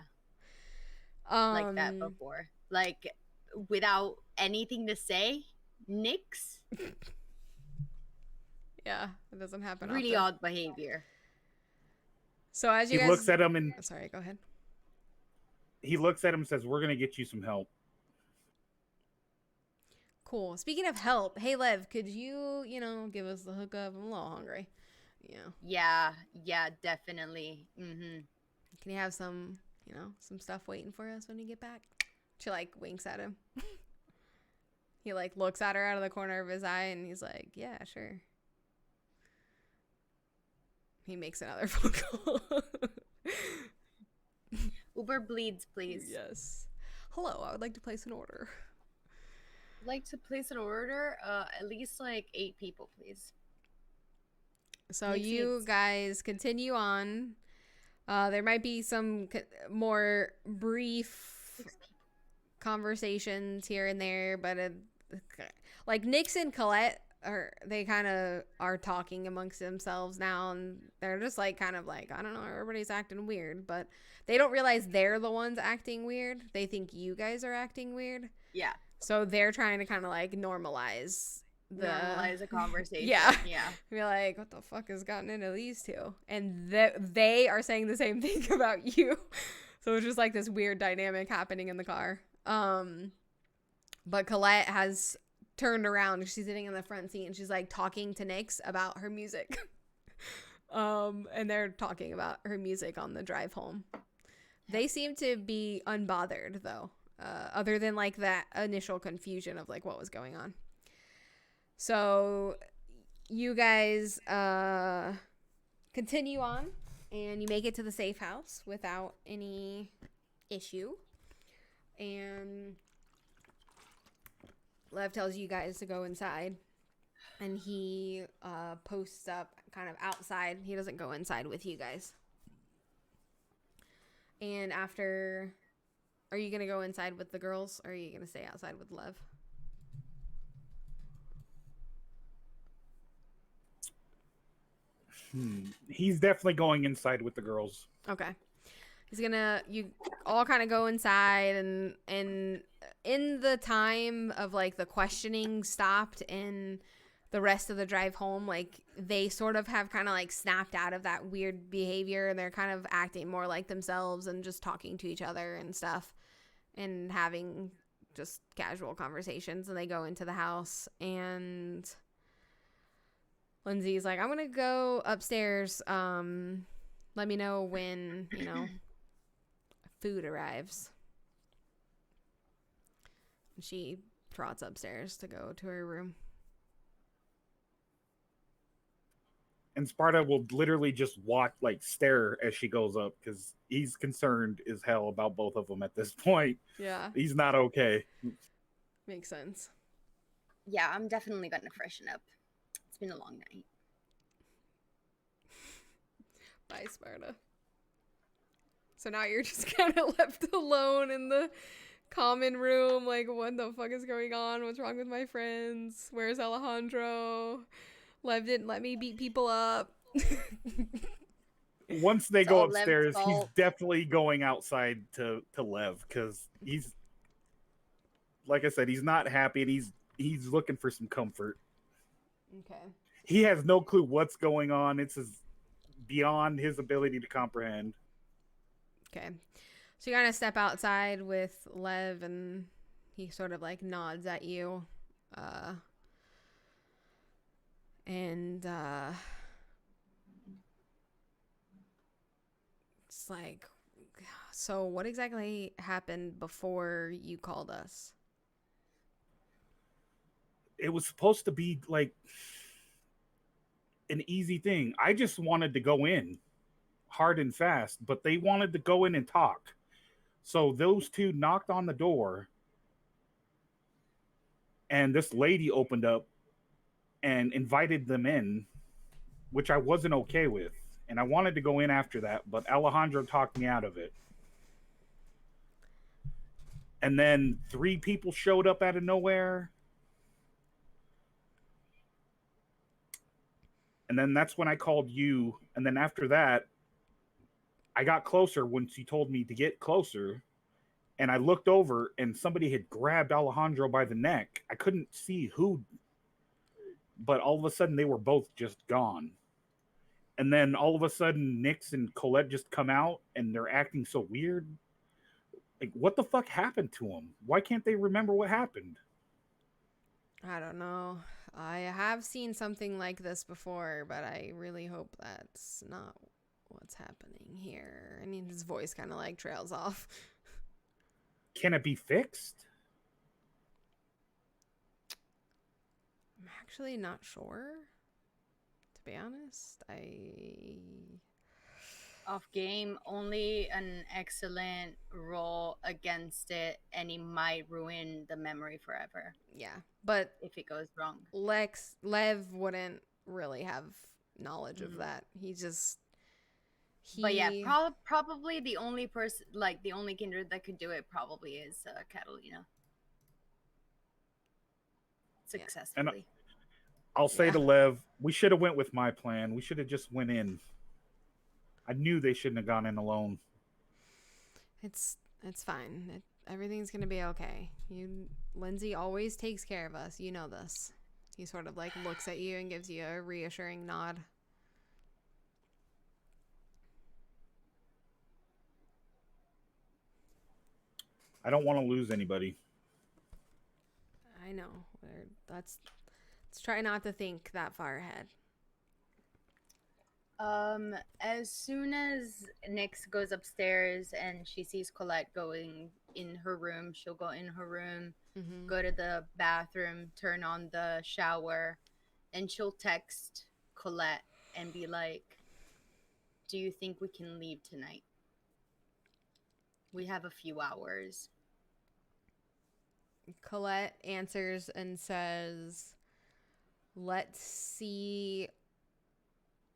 Like that before. Like, without anything to say, Nix? Yeah, it doesn't happen Really often. odd behavior. So as you He guys... looks at him and... Sorry, go ahead. He looks at him and says, we're going to get you some help. Cool. Speaking of help, hey, Lev, could you, give us the hookup? I'm a little hungry. Yeah, definitely. Mm-hmm. Can you have some, some stuff waiting for us when you get back? She, like, winks at him. He, like, looks at her out of the corner of his eye, and he's like, yeah, sure. He makes another phone call. Uber bleeds, please. Yes. Hello, I would like to place an order. I'd like to place an order, at least, like, 8 people, please. So Makes you sense. guys continue on. There might be some more brief 6 people. conversations here and there, but like Nix and Colette they kind of are talking amongst themselves now, and they're just like kind of like, I don't know, everybody's acting weird, but they don't realize they're the ones acting weird. They think you guys are acting weird. Yeah. So they're trying to kind of like normalize Normalize a conversation. Yeah. Yeah. Be like, what the fuck has gotten into these two? And they are saying the same thing about you. So it's just like this weird dynamic happening in the car. But Colette has turned around. She's sitting in the front seat and she's like talking to Nix about her music. And they're talking about her music on the drive home. They seem to be unbothered though, other than like that initial confusion of like what was going on. So you guys continue on, and you make it to the safe house without any issue. And Lev tells you guys to go inside, and he posts up kind of outside. He doesn't go inside with you guys. And after, are you going to go inside with the girls, or are you going to stay outside with Lev? He's definitely going inside with the girls. Okay. You all kind of go inside, and in the time of like the questioning stopped and the rest of the drive home, like they sort of have kind of like snapped out of that weird behavior, and they're kind of acting more like themselves and just talking to each other and stuff and having just casual conversations. And they go into the house, and Lindsay's like, I'm gonna go upstairs. Let me know when, food arrives. And she trots upstairs to go to her room. And Sparta will literally just watch, like stare as she goes up, because he's concerned as hell about both of them at this point. Yeah. He's not okay. Makes sense. Yeah, I'm definitely gonna freshen up. It's been a long night. Bye, Sparta. So now you're just kind of left alone in the common room. Like, what the fuck is going on? What's wrong with my friends? Where's Alejandro? Lev didn't let me beat people up. Once they It's go all upstairs, Lev's he's fault. definitely going outside to Lev, because he's, like I said, he's not happy, and he's looking for some comfort. Okay. He has no clue what's going on. It's beyond his ability to comprehend. Okay. So you kind of step outside with Lev, and he sort of like nods at you. It's like, so what exactly happened before you called us? It was supposed to be like an easy thing. I just wanted to go in hard and fast, but they wanted to go in and talk. So those two knocked on the door, and this lady opened up and invited them in, which I wasn't okay with. And I wanted to go in after that, but Alejandro talked me out of it. And then 3 people showed up out of nowhere. And then that's when I called you. And then after that, I got closer once you told me to get closer. And I looked over, and somebody had grabbed Alejandro by the neck. I couldn't see who, but all of a sudden they were both just gone. And then all of a sudden Nix and Colette just come out, and they're acting so weird. Like, what the fuck happened to them? Why can't they remember what happened? I don't know. I have seen something like this before, but I really hope that's not what's happening here. And his voice kind of like trails off. Can it be fixed? I'm actually not sure. To be honest, Off game, only an excellent roll against it, and it might ruin the memory forever yeah, but if it goes wrong. Lev wouldn't really have knowledge of that. But yeah, probably the only person, like the only kindred that could do it, probably is Catalina. Successfully. I'll say to Lev, we should have went with my plan. We should have just went in. I knew they shouldn't have gone in alone. It's fine. Everything's gonna be okay. Lindsay always takes care of us. You know this. He sort of like looks at you and gives you a reassuring nod. I don't want to lose anybody. I know. Let's try not to think that far ahead. As soon as Nyx goes upstairs and she sees Colette going in her room, she'll go in her room, Mm-hmm. go to the bathroom, turn on the shower, and she'll text Colette and be like, "Do you think we can leave tonight? We have a few hours." Colette answers and says, let's see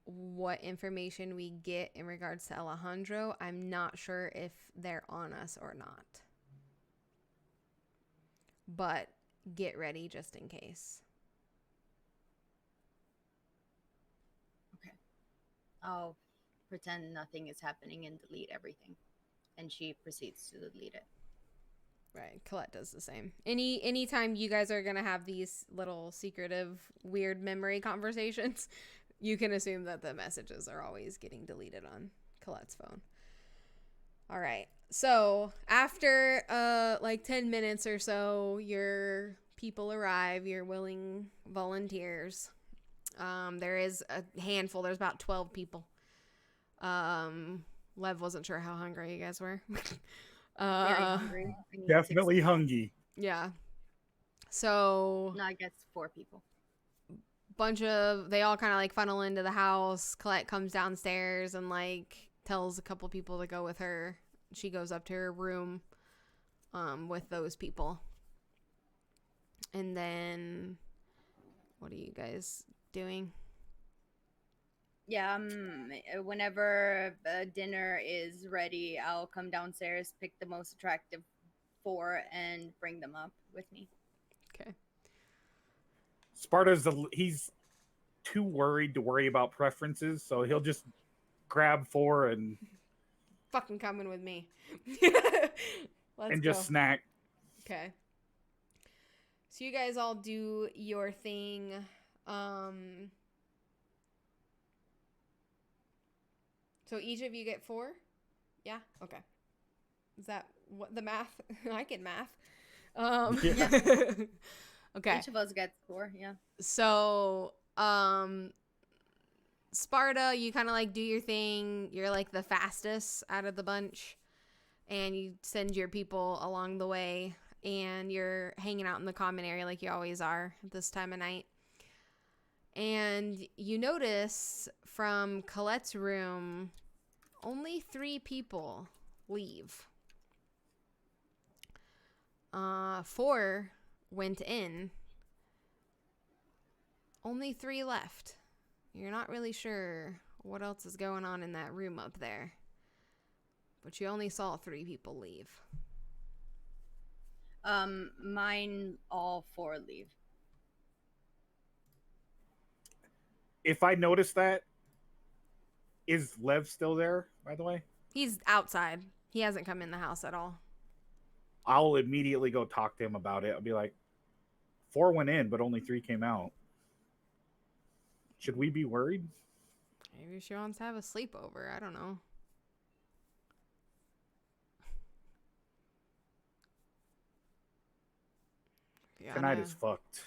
what information we get in regards to Alejandro. I'm not sure if they're on us or not. But get ready just in case. Okay. I'll pretend nothing is happening and delete everything. And she proceeds to delete it. Right. Colette does the same. Anytime you guys are gonna have these little secretive, weird memory conversations, you can assume that the messages are always getting deleted on Colette's phone. All right. So after like 10 minutes or so, your people arrive, your willing volunteers. There is a handful. There's about 12 people. Lev wasn't sure how hungry you guys were. Very hungry. I need Definitely 6 hungry. Yeah. So No, I guess 4 people. they all kind of like funnel into the house. Colette comes downstairs and like tells a couple people to go with her. She goes up to her room with those people. And then what are you guys doing? Yeah, whenever dinner is ready, I'll come downstairs, pick the most attractive 4, and bring them up with me. Okay. He's too worried to worry about preferences, so he'll just grab 4 and Fucking coming with me. Let's and go. just snack. Okay. So you guys all do your thing. So each of you get 4? Yeah? Okay. Is that what the math? I can math. Yeah. Okay. Each of us gets 4, yeah. So, Sparta, you kind of like do your thing. You're like the fastest out of the bunch. And you send your people along the way. And you're hanging out in the common area like you always are at this time of night. And you notice from Colette's room, only 3 people leave. 4 went in. Only 3 left. You're not really sure what else is going on in that room up there. But you only saw 3 people leave. Mine all 4 leave. If I notice that, is Lev still there, by the way? He's outside. He hasn't come in the house at all. I'll immediately go talk to him about it. I'll be like, 4 went in, but only 3 came out. Should we be worried? Maybe she wants to have a sleepover. I don't know. Tonight is fucked.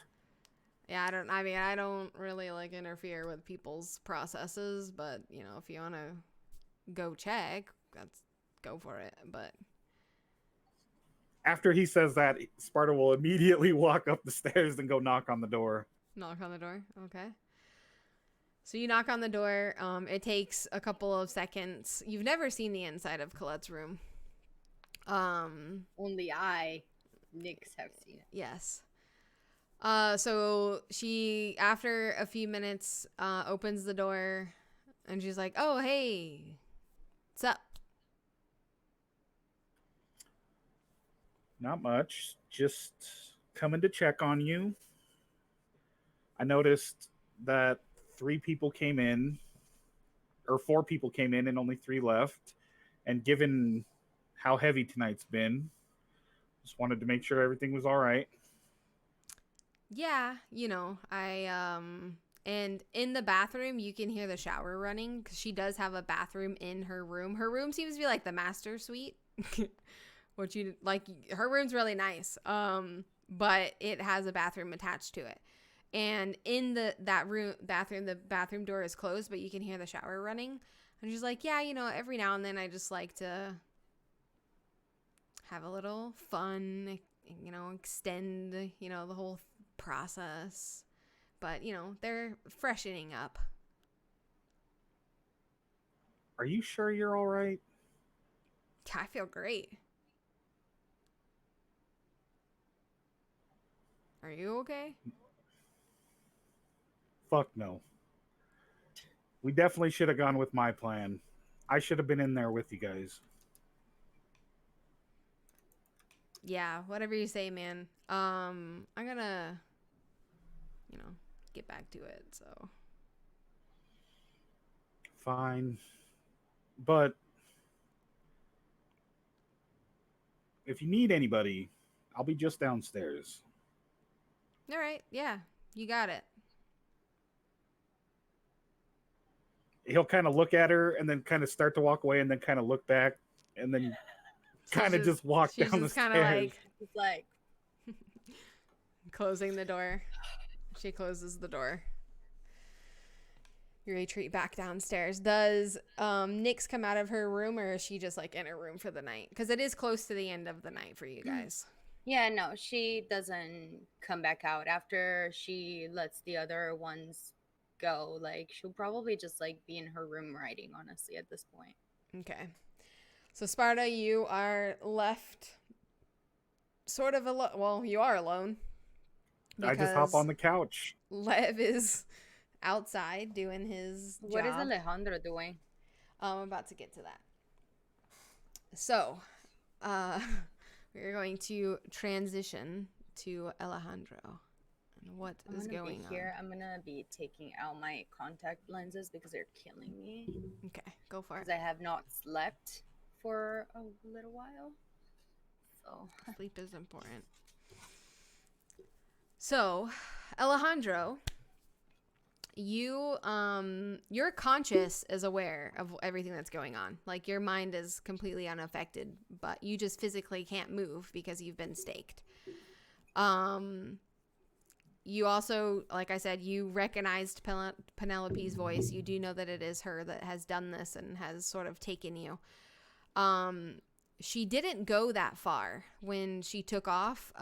Yeah, I don't really like interfere with people's processes, but you know, if you want to go check, go for it. But After he says that, Sparta will immediately walk up the stairs and go knock on the door. knock on the door. Okay. So you knock on the door. It takes a couple of seconds. You've never seen the inside of Colette's room. Only Nyx, have seen it. Yes. So she, after a few minutes, opens the door and she's like, "Oh, hey, what's up?" Not much. Just coming to check on you. I noticed that 3 people came in, or 4 people came in and only 3 left. And given how heavy tonight's been, just wanted to make sure everything was all right. Yeah, you know, and in the bathroom, you can hear the shower running because she does have a bathroom in her room. Her room seems to be like the master suite, which her room's really nice. But it has a bathroom attached to it. And in the bathroom door is closed, but you can hear the shower running. And she's like, yeah, every now and then I just like to have a little fun, extend, the whole process. But, they're freshening up. Are you sure you're all right? I feel great. Are you okay? Fuck no. We definitely should have gone with my plan. I should have been in there with you guys. Yeah, whatever you say, man. I'm gonna, get back to it, so. Fine. But if you need anybody, I'll be just downstairs. All right, yeah, you got it. He'll kind of look at her and then kind of start to walk away and then kind of look back and then kind of just walk she's down the just kind stairs. of It's like closing the door. She closes the door. You retreat back downstairs. Does Nyx come out of her room, or is she just like in her room for the night? Because it is close to the end of the night for you guys. yeah, no, she doesn't come back out after she lets the other ones go. Like she'll probably just like be in her room writing, honestly, at this point. Okay. So Sparta, you are left sort of alone. Well, you are alone. I just hop on the couch. Lev is outside doing his job. What is Alejandro doing? I'm about to get to that. So, we're going to transition to Alejandro. And what is going on? I'm gonna be taking out my contact lenses because they're killing me. Okay, go for it. Because I have not slept for a little while. So Sleep is important. So, Alejandro, your conscious is aware of everything that's going on. Like your mind is completely unaffected, but you just physically can't move because you've been staked. You also, like I said, you recognized Penelope's voice. You do know that it is her that has done this and has sort of taken you. She didn't go that far when she took off.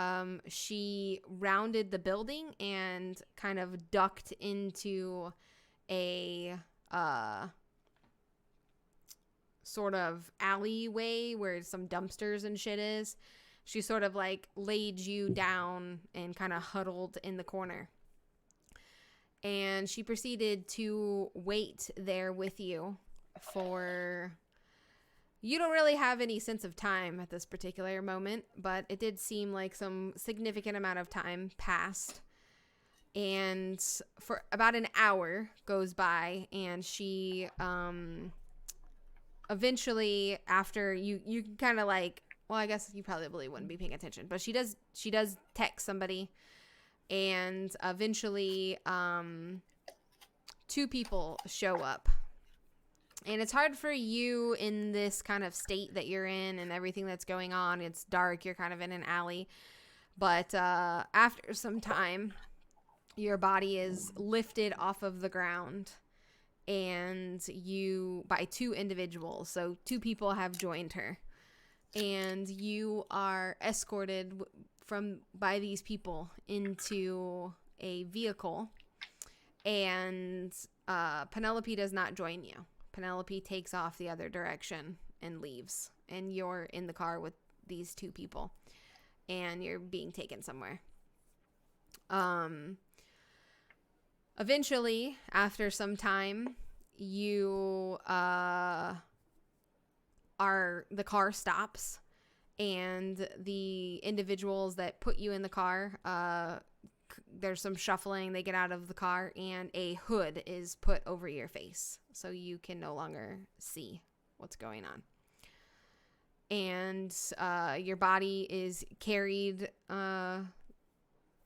She rounded the building and kind of ducked into a sort of alleyway where some dumpsters and shit is. She sort of like laid you down and kind of huddled in the corner. And she proceeded to wait there with you for... You don't really have any sense of time at this particular moment, but it did seem like some significant amount of time passed. And for about an hour goes by, and she eventually, after you kind of like, well, I guess you probably wouldn't be paying attention, but she does text somebody, and eventually 2 people show up. And it's hard for you in this kind of state that you're in and everything that's going on. It's dark. You're kind of in an alley. But after some time, your body is lifted off of the ground. And by 2 individuals. So 2 people have joined her. And you are escorted by these people into a vehicle. And Penelope does not join you. Penelope takes off the other direction and leaves. And you're in the car with these 2 people. And you're being taken somewhere. Eventually, after some time, the car stops. And the individuals that put you in the car, there's some shuffling. They get out of the car and a hood is put over your face so you can no longer see what's going on. And your body is carried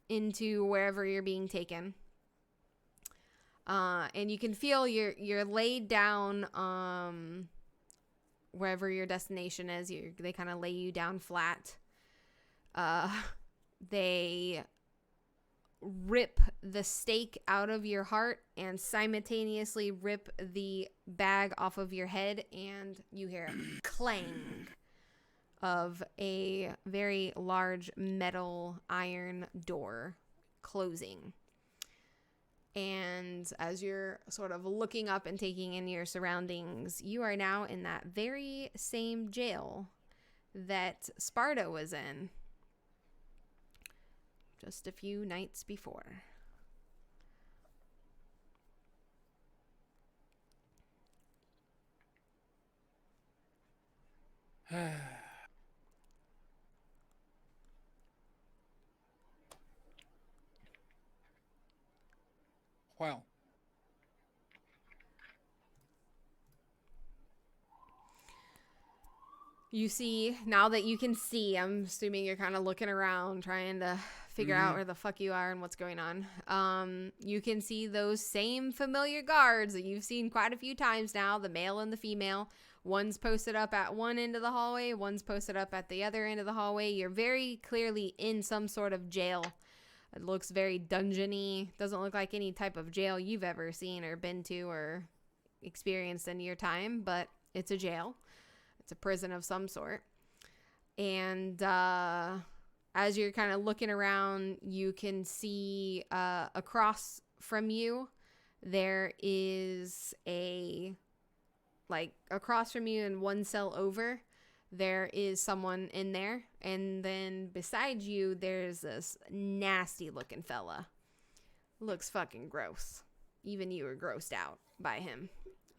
into wherever you're being taken. And you can feel you're laid down wherever your destination is. They kind of lay you down flat. They rip the stake out of your heart and simultaneously rip the bag off of your head, and you hear a clang of a very large metal iron door closing. And as you're sort of looking up and taking in your surroundings, you are now in that very same jail that Sparta was in just a few nights before. Well, You see, now that you can see, I'm assuming you're kind of looking around trying to figure out where the fuck you are and what's going on. You can see those same familiar guards that you've seen quite a few times now, the male and the female. One's posted up at one end of the hallway, one's posted up at the other end of the hallway. You're very clearly in some sort of jail. It looks very dungeony. Doesn't look like any type of jail you've ever seen or been to or experienced in your time, but it's a jail. It's a prison of some sort. And as you're kind of looking around, you can see across from you, there is across from you and one cell over, there is someone in there. And then beside you, there's this nasty looking fella. Looks fucking gross. Even you were grossed out by him.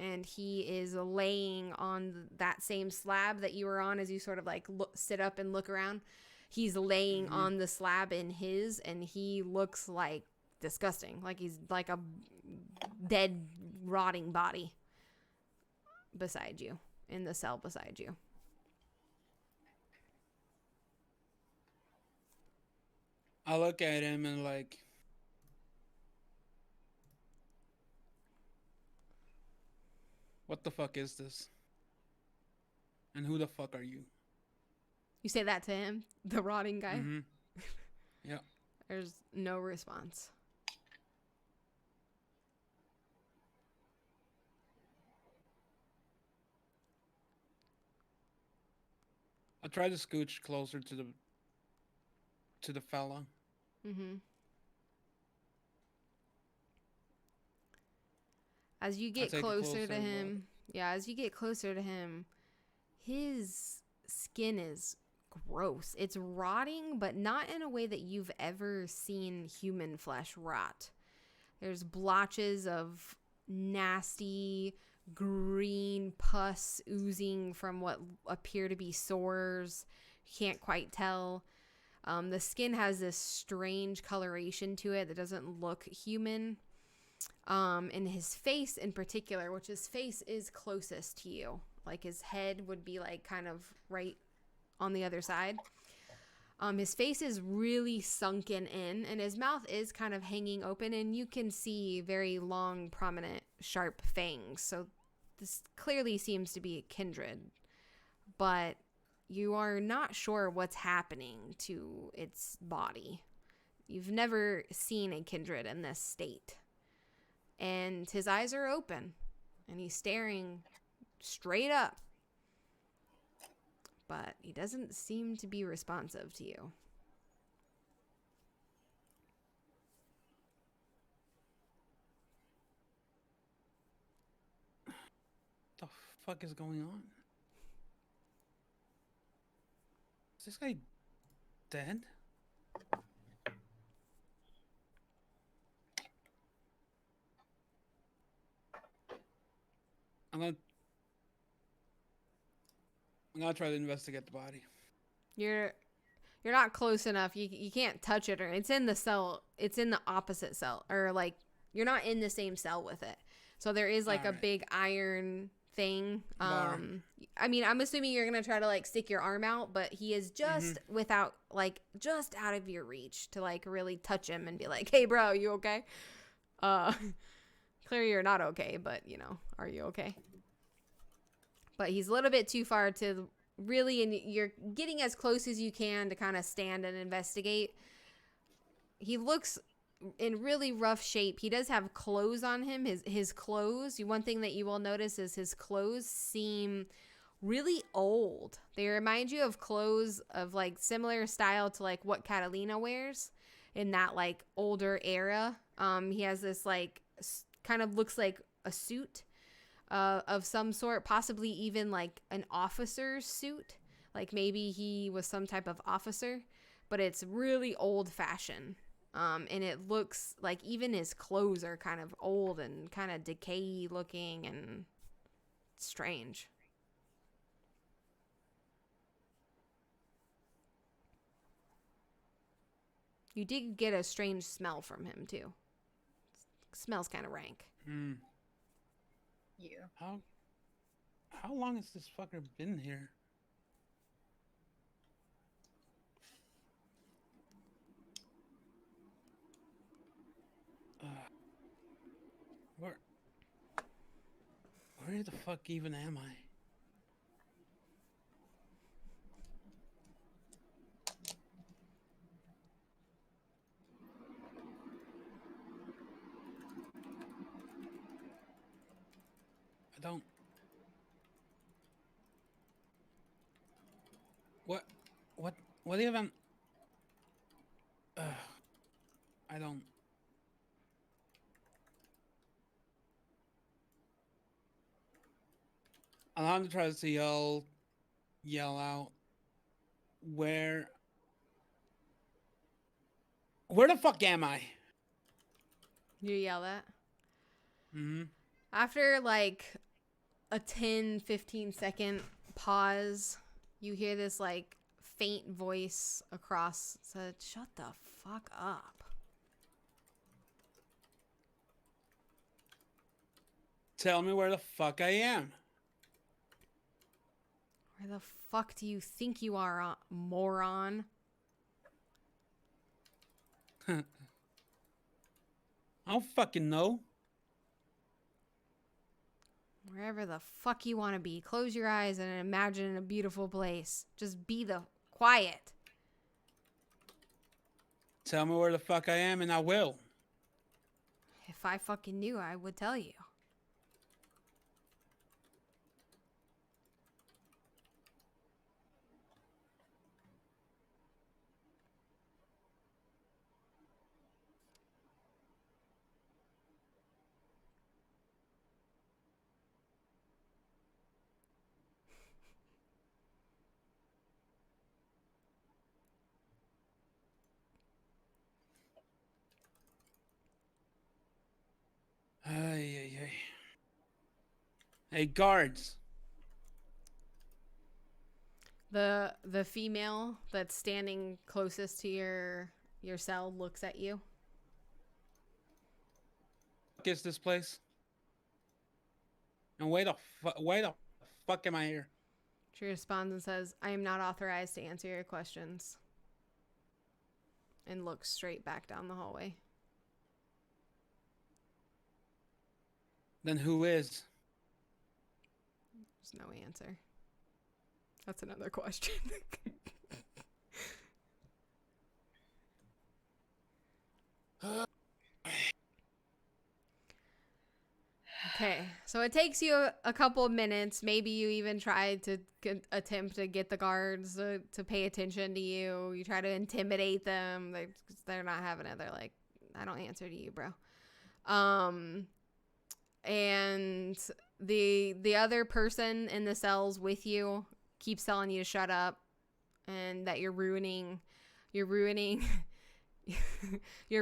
And he is laying on that same slab that you were on as you sort of sit up and look around. He's laying on the slab in his, and he looks like disgusting. Like he's like a dead, rotting body beside you, in the cell beside you. I look at him and like, what the fuck is this? And who the fuck are you? You say that to him, the rotting guy? Mm-hmm. Yeah. There's no response. I try to scooch closer to the fella. Mm-hmm. As you get closer to him, as you get closer to him, his skin is gross. It's rotting, but not in a way that you've ever seen human flesh rot. There's blotches of nasty green pus oozing from what appear to be sores. You can't quite tell. The skin has this strange coloration to it that doesn't look human. And his face in particular, which his face is closest to you, like his head would be like kind of right on the other side. His face is really sunken in, and his mouth is kind of hanging open, and you can see very long, prominent, sharp fangs. So this clearly seems to be a kindred, but you are not sure what's happening to its body. You've never seen a kindred in this state. And his eyes are open, and he's staring straight up. But he doesn't seem to be responsive to you. What the fuck is going on? Is this guy dead? I'm gonna try to investigate the body. You're not close enough. You can't touch it, or it's in the cell. It's in the opposite cell, or like you're not in the same cell with it. So there is like a big iron thing. I mean, I'm assuming you're gonna try to like stick your arm out, but he is just without like just out of your reach to like really touch him and be like, "Hey, bro, you okay?" Clearly you're not okay, but you know, are you okay? But he's a little bit too far to really, and you're getting as close as you can to kind of stand and investigate. He looks in really rough shape. He does have clothes on him. His clothes, one thing that you will notice is his clothes seem really old. They remind you of clothes of like similar style to like what Catalina wears in that like older era. He has this like kind of looks like a suit of some sort, possibly even like an officer's suit. Like maybe he was some type of officer, but it's really old fashioned. And it looks like even his clothes are kind of old and kind of decay looking and strange. You did get a strange smell from him too. Smells kind of rank. You. How long has this fucker been here? Where the fuck even am I? I don't. What even? I don't. Alejandro tries to yell out, where the fuck am I? You yell that. Mm-hmm. After like a 10-15 second pause, you hear this like faint voice across said, "Shut the fuck up." Tell me where the fuck I am. Where the fuck do you think you are, moron? I don't fucking know. Wherever the fuck you want to be. Close your eyes and imagine a beautiful place. Just be the quiet. Tell me where the fuck I am and I will. If I fucking knew, I would tell you. Ay. Hey, guards. The female that's standing closest to your cell looks at you. What is this place? And why the fuck am I here? She responds and says, "I am not authorized to answer your questions." And looks straight back down the hallway. Then who is? There's no answer. That's another question. Okay, so it takes you a couple of minutes. Maybe you even try to attempt to get the guards to pay attention to you. You try to intimidate them. They're not having it. They're like, "I don't answer to you, bro." And the other person in the cells with you keeps telling you to shut up and that you're ruining you're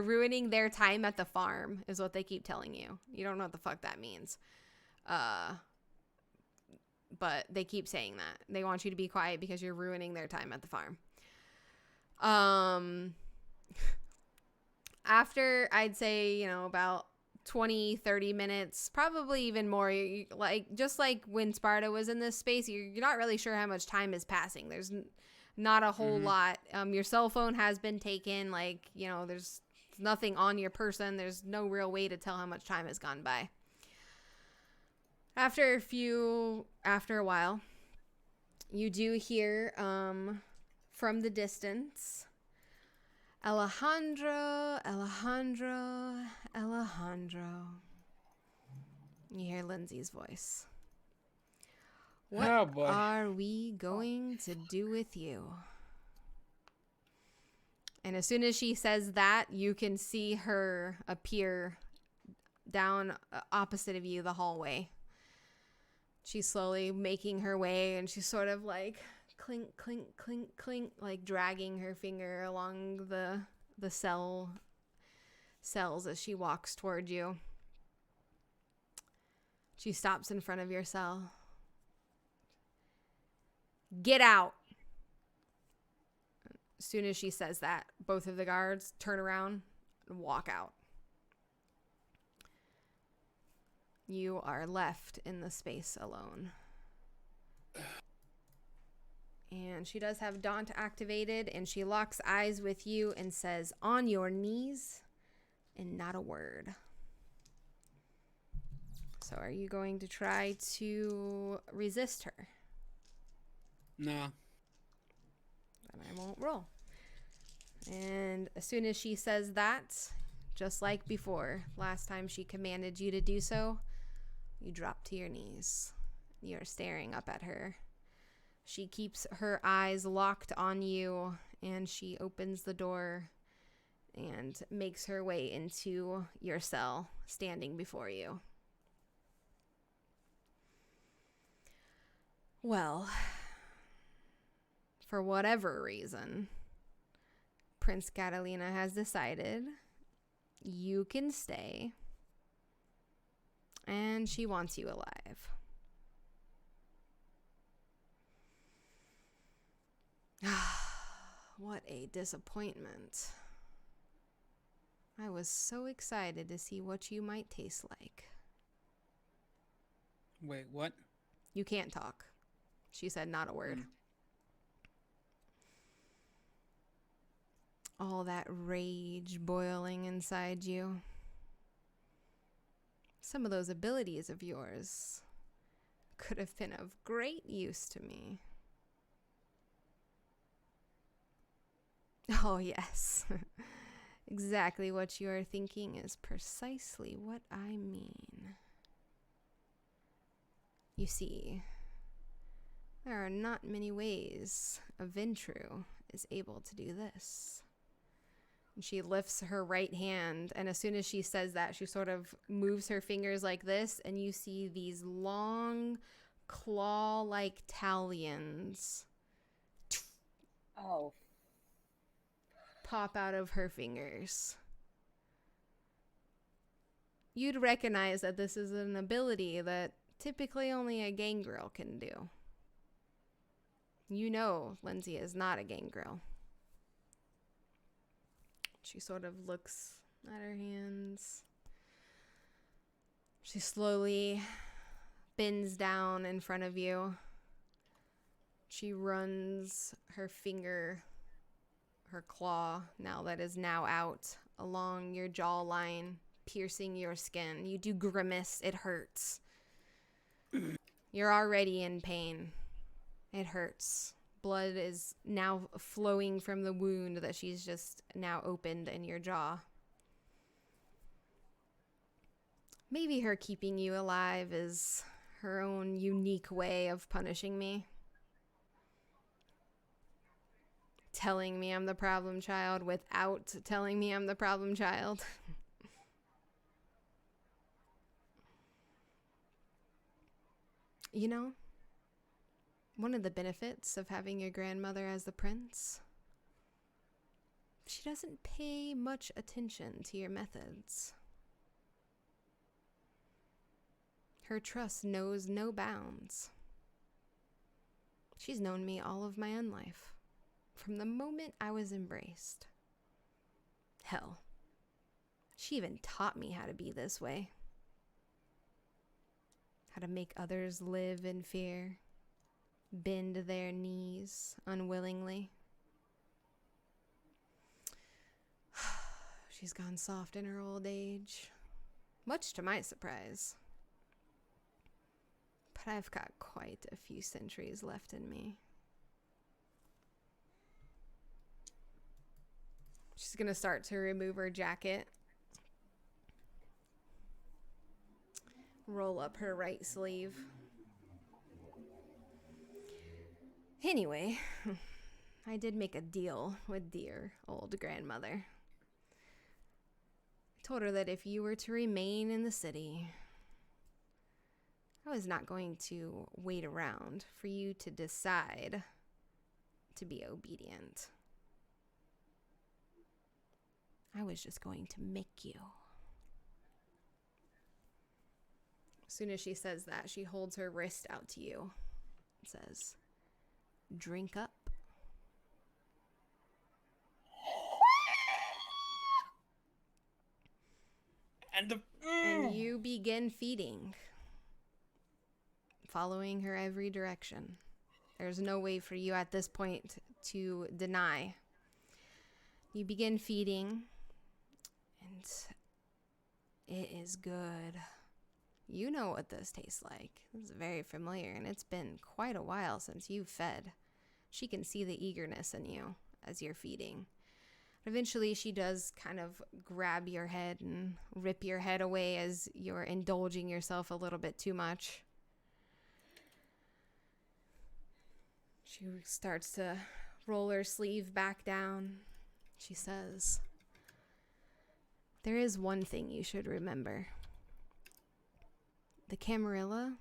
ruining their time at the farm is what they keep telling you. You don't know what the fuck that means. But they keep saying that. They want you to be quiet because you're ruining their time at the farm. After I'd say, about 20-30 minutes, probably even more, just like when Sparta was in this space, you're not really sure how much time is passing. There's not a whole lot. Your cell phone has been taken. There's nothing on your person. There's no real way to tell how much time has gone by. After a while, you do hear from the distance Alejandro, Alejandro, Alejandro. You hear Lindsay's voice. What Oh, boy. are we going to do with you? And as soon as she says that, you can see her appear down opposite of you, the hallway. She's slowly making her way, and she's sort of like clink, clink, clink, clink, like dragging her finger along the cells as she walks toward you. She stops in front of your cell. Get out. As soon as she says that, both of the guards turn around and walk out. You are left in the space alone. And she does have Daunt activated, and she locks eyes with you and says, on your knees, and not a word. So are you going to try to resist her? No. Then I won't roll. And as soon as she says that, just like before, last time she commanded you to do so, you drop to your knees. You're staring up at her. She keeps her eyes locked on you, and she opens the door and makes her way into your cell, standing before you. Well, for whatever reason, Prince Catalina has decided you can stay, and she wants you alive. What a disappointment. I was so excited to see what you might taste like. Wait, what? You can't talk. She said not a word. All that rage boiling inside you. Some of those abilities of yours could have been of great use to me. Oh, yes. Exactly what you are thinking is precisely what I mean. You see, there are not many ways a Ventru is able to do this. And she lifts her right hand, and as soon as she says that, she sort of moves her fingers like this, and you see these long, claw-like talons Oh, pop out of her fingers. You'd recognize that this is an ability that typically only a gangrel can do. You know Lindsay is not a gangrel. She sort of looks at her hands. She slowly bends down in front of you. She runs her finger, her claw, now that is now out, along your jawline, piercing your skin. You do grimace. It hurts. You're already in pain. It hurts. Blood is now flowing from the wound that she's just now opened in your jaw. Maybe her keeping you alive is her own unique way of punishing me. Telling me I'm the problem child without telling me I'm the problem child. You know, one of the benefits of having your grandmother as the prince, she doesn't pay much attention to your methods. Her trust knows no bounds. She's known me all of my own life, from the moment I was embraced. Hell, she even taught me how to be this way. How to make others live in fear, bend their knees unwillingly. She's gone soft in her old age, much to my surprise. But I've got quite a few centuries left in me. She's She's going to start to remove her jacket. Roll up her right sleeve. Anyway, I did make a deal with dear old grandmother. I told her that if you were to remain in the city, I was not going to wait around for you to decide to be obedient. I was just going to make you. As soon as she says that, she holds her wrist out to you and says, "Drink up." And you begin feeding, following her every direction. There's no way for you at this point to deny. You begin feeding, and it is good. You know what this tastes like. It's very familiar, and it's been quite a while since you've fed. She can see the eagerness in you as you're feeding. Eventually, she does kind of grab your head and rip your head away as you're indulging yourself a little bit too much. She starts to roll her sleeve back down. She says, "There is one thing you should remember. The Camarilla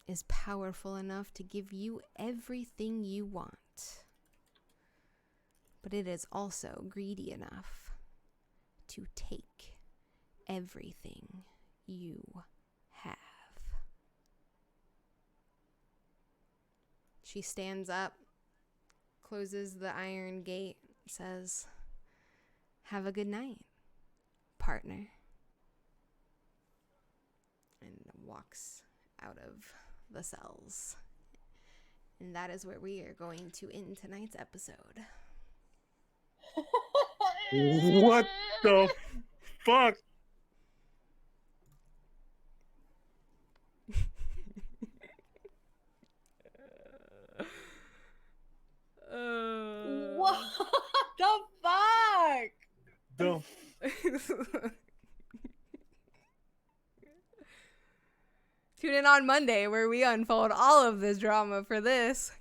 is powerful enough to give you everything you want. But it is also greedy enough to take everything you have." She stands up, closes the iron gate, says, "Have a good night, partner," and walks out of the cells. And that is where we are going to end tonight's episode. What the fuck? What the fuck? The Tune in on Monday where we unfold all of this drama for this.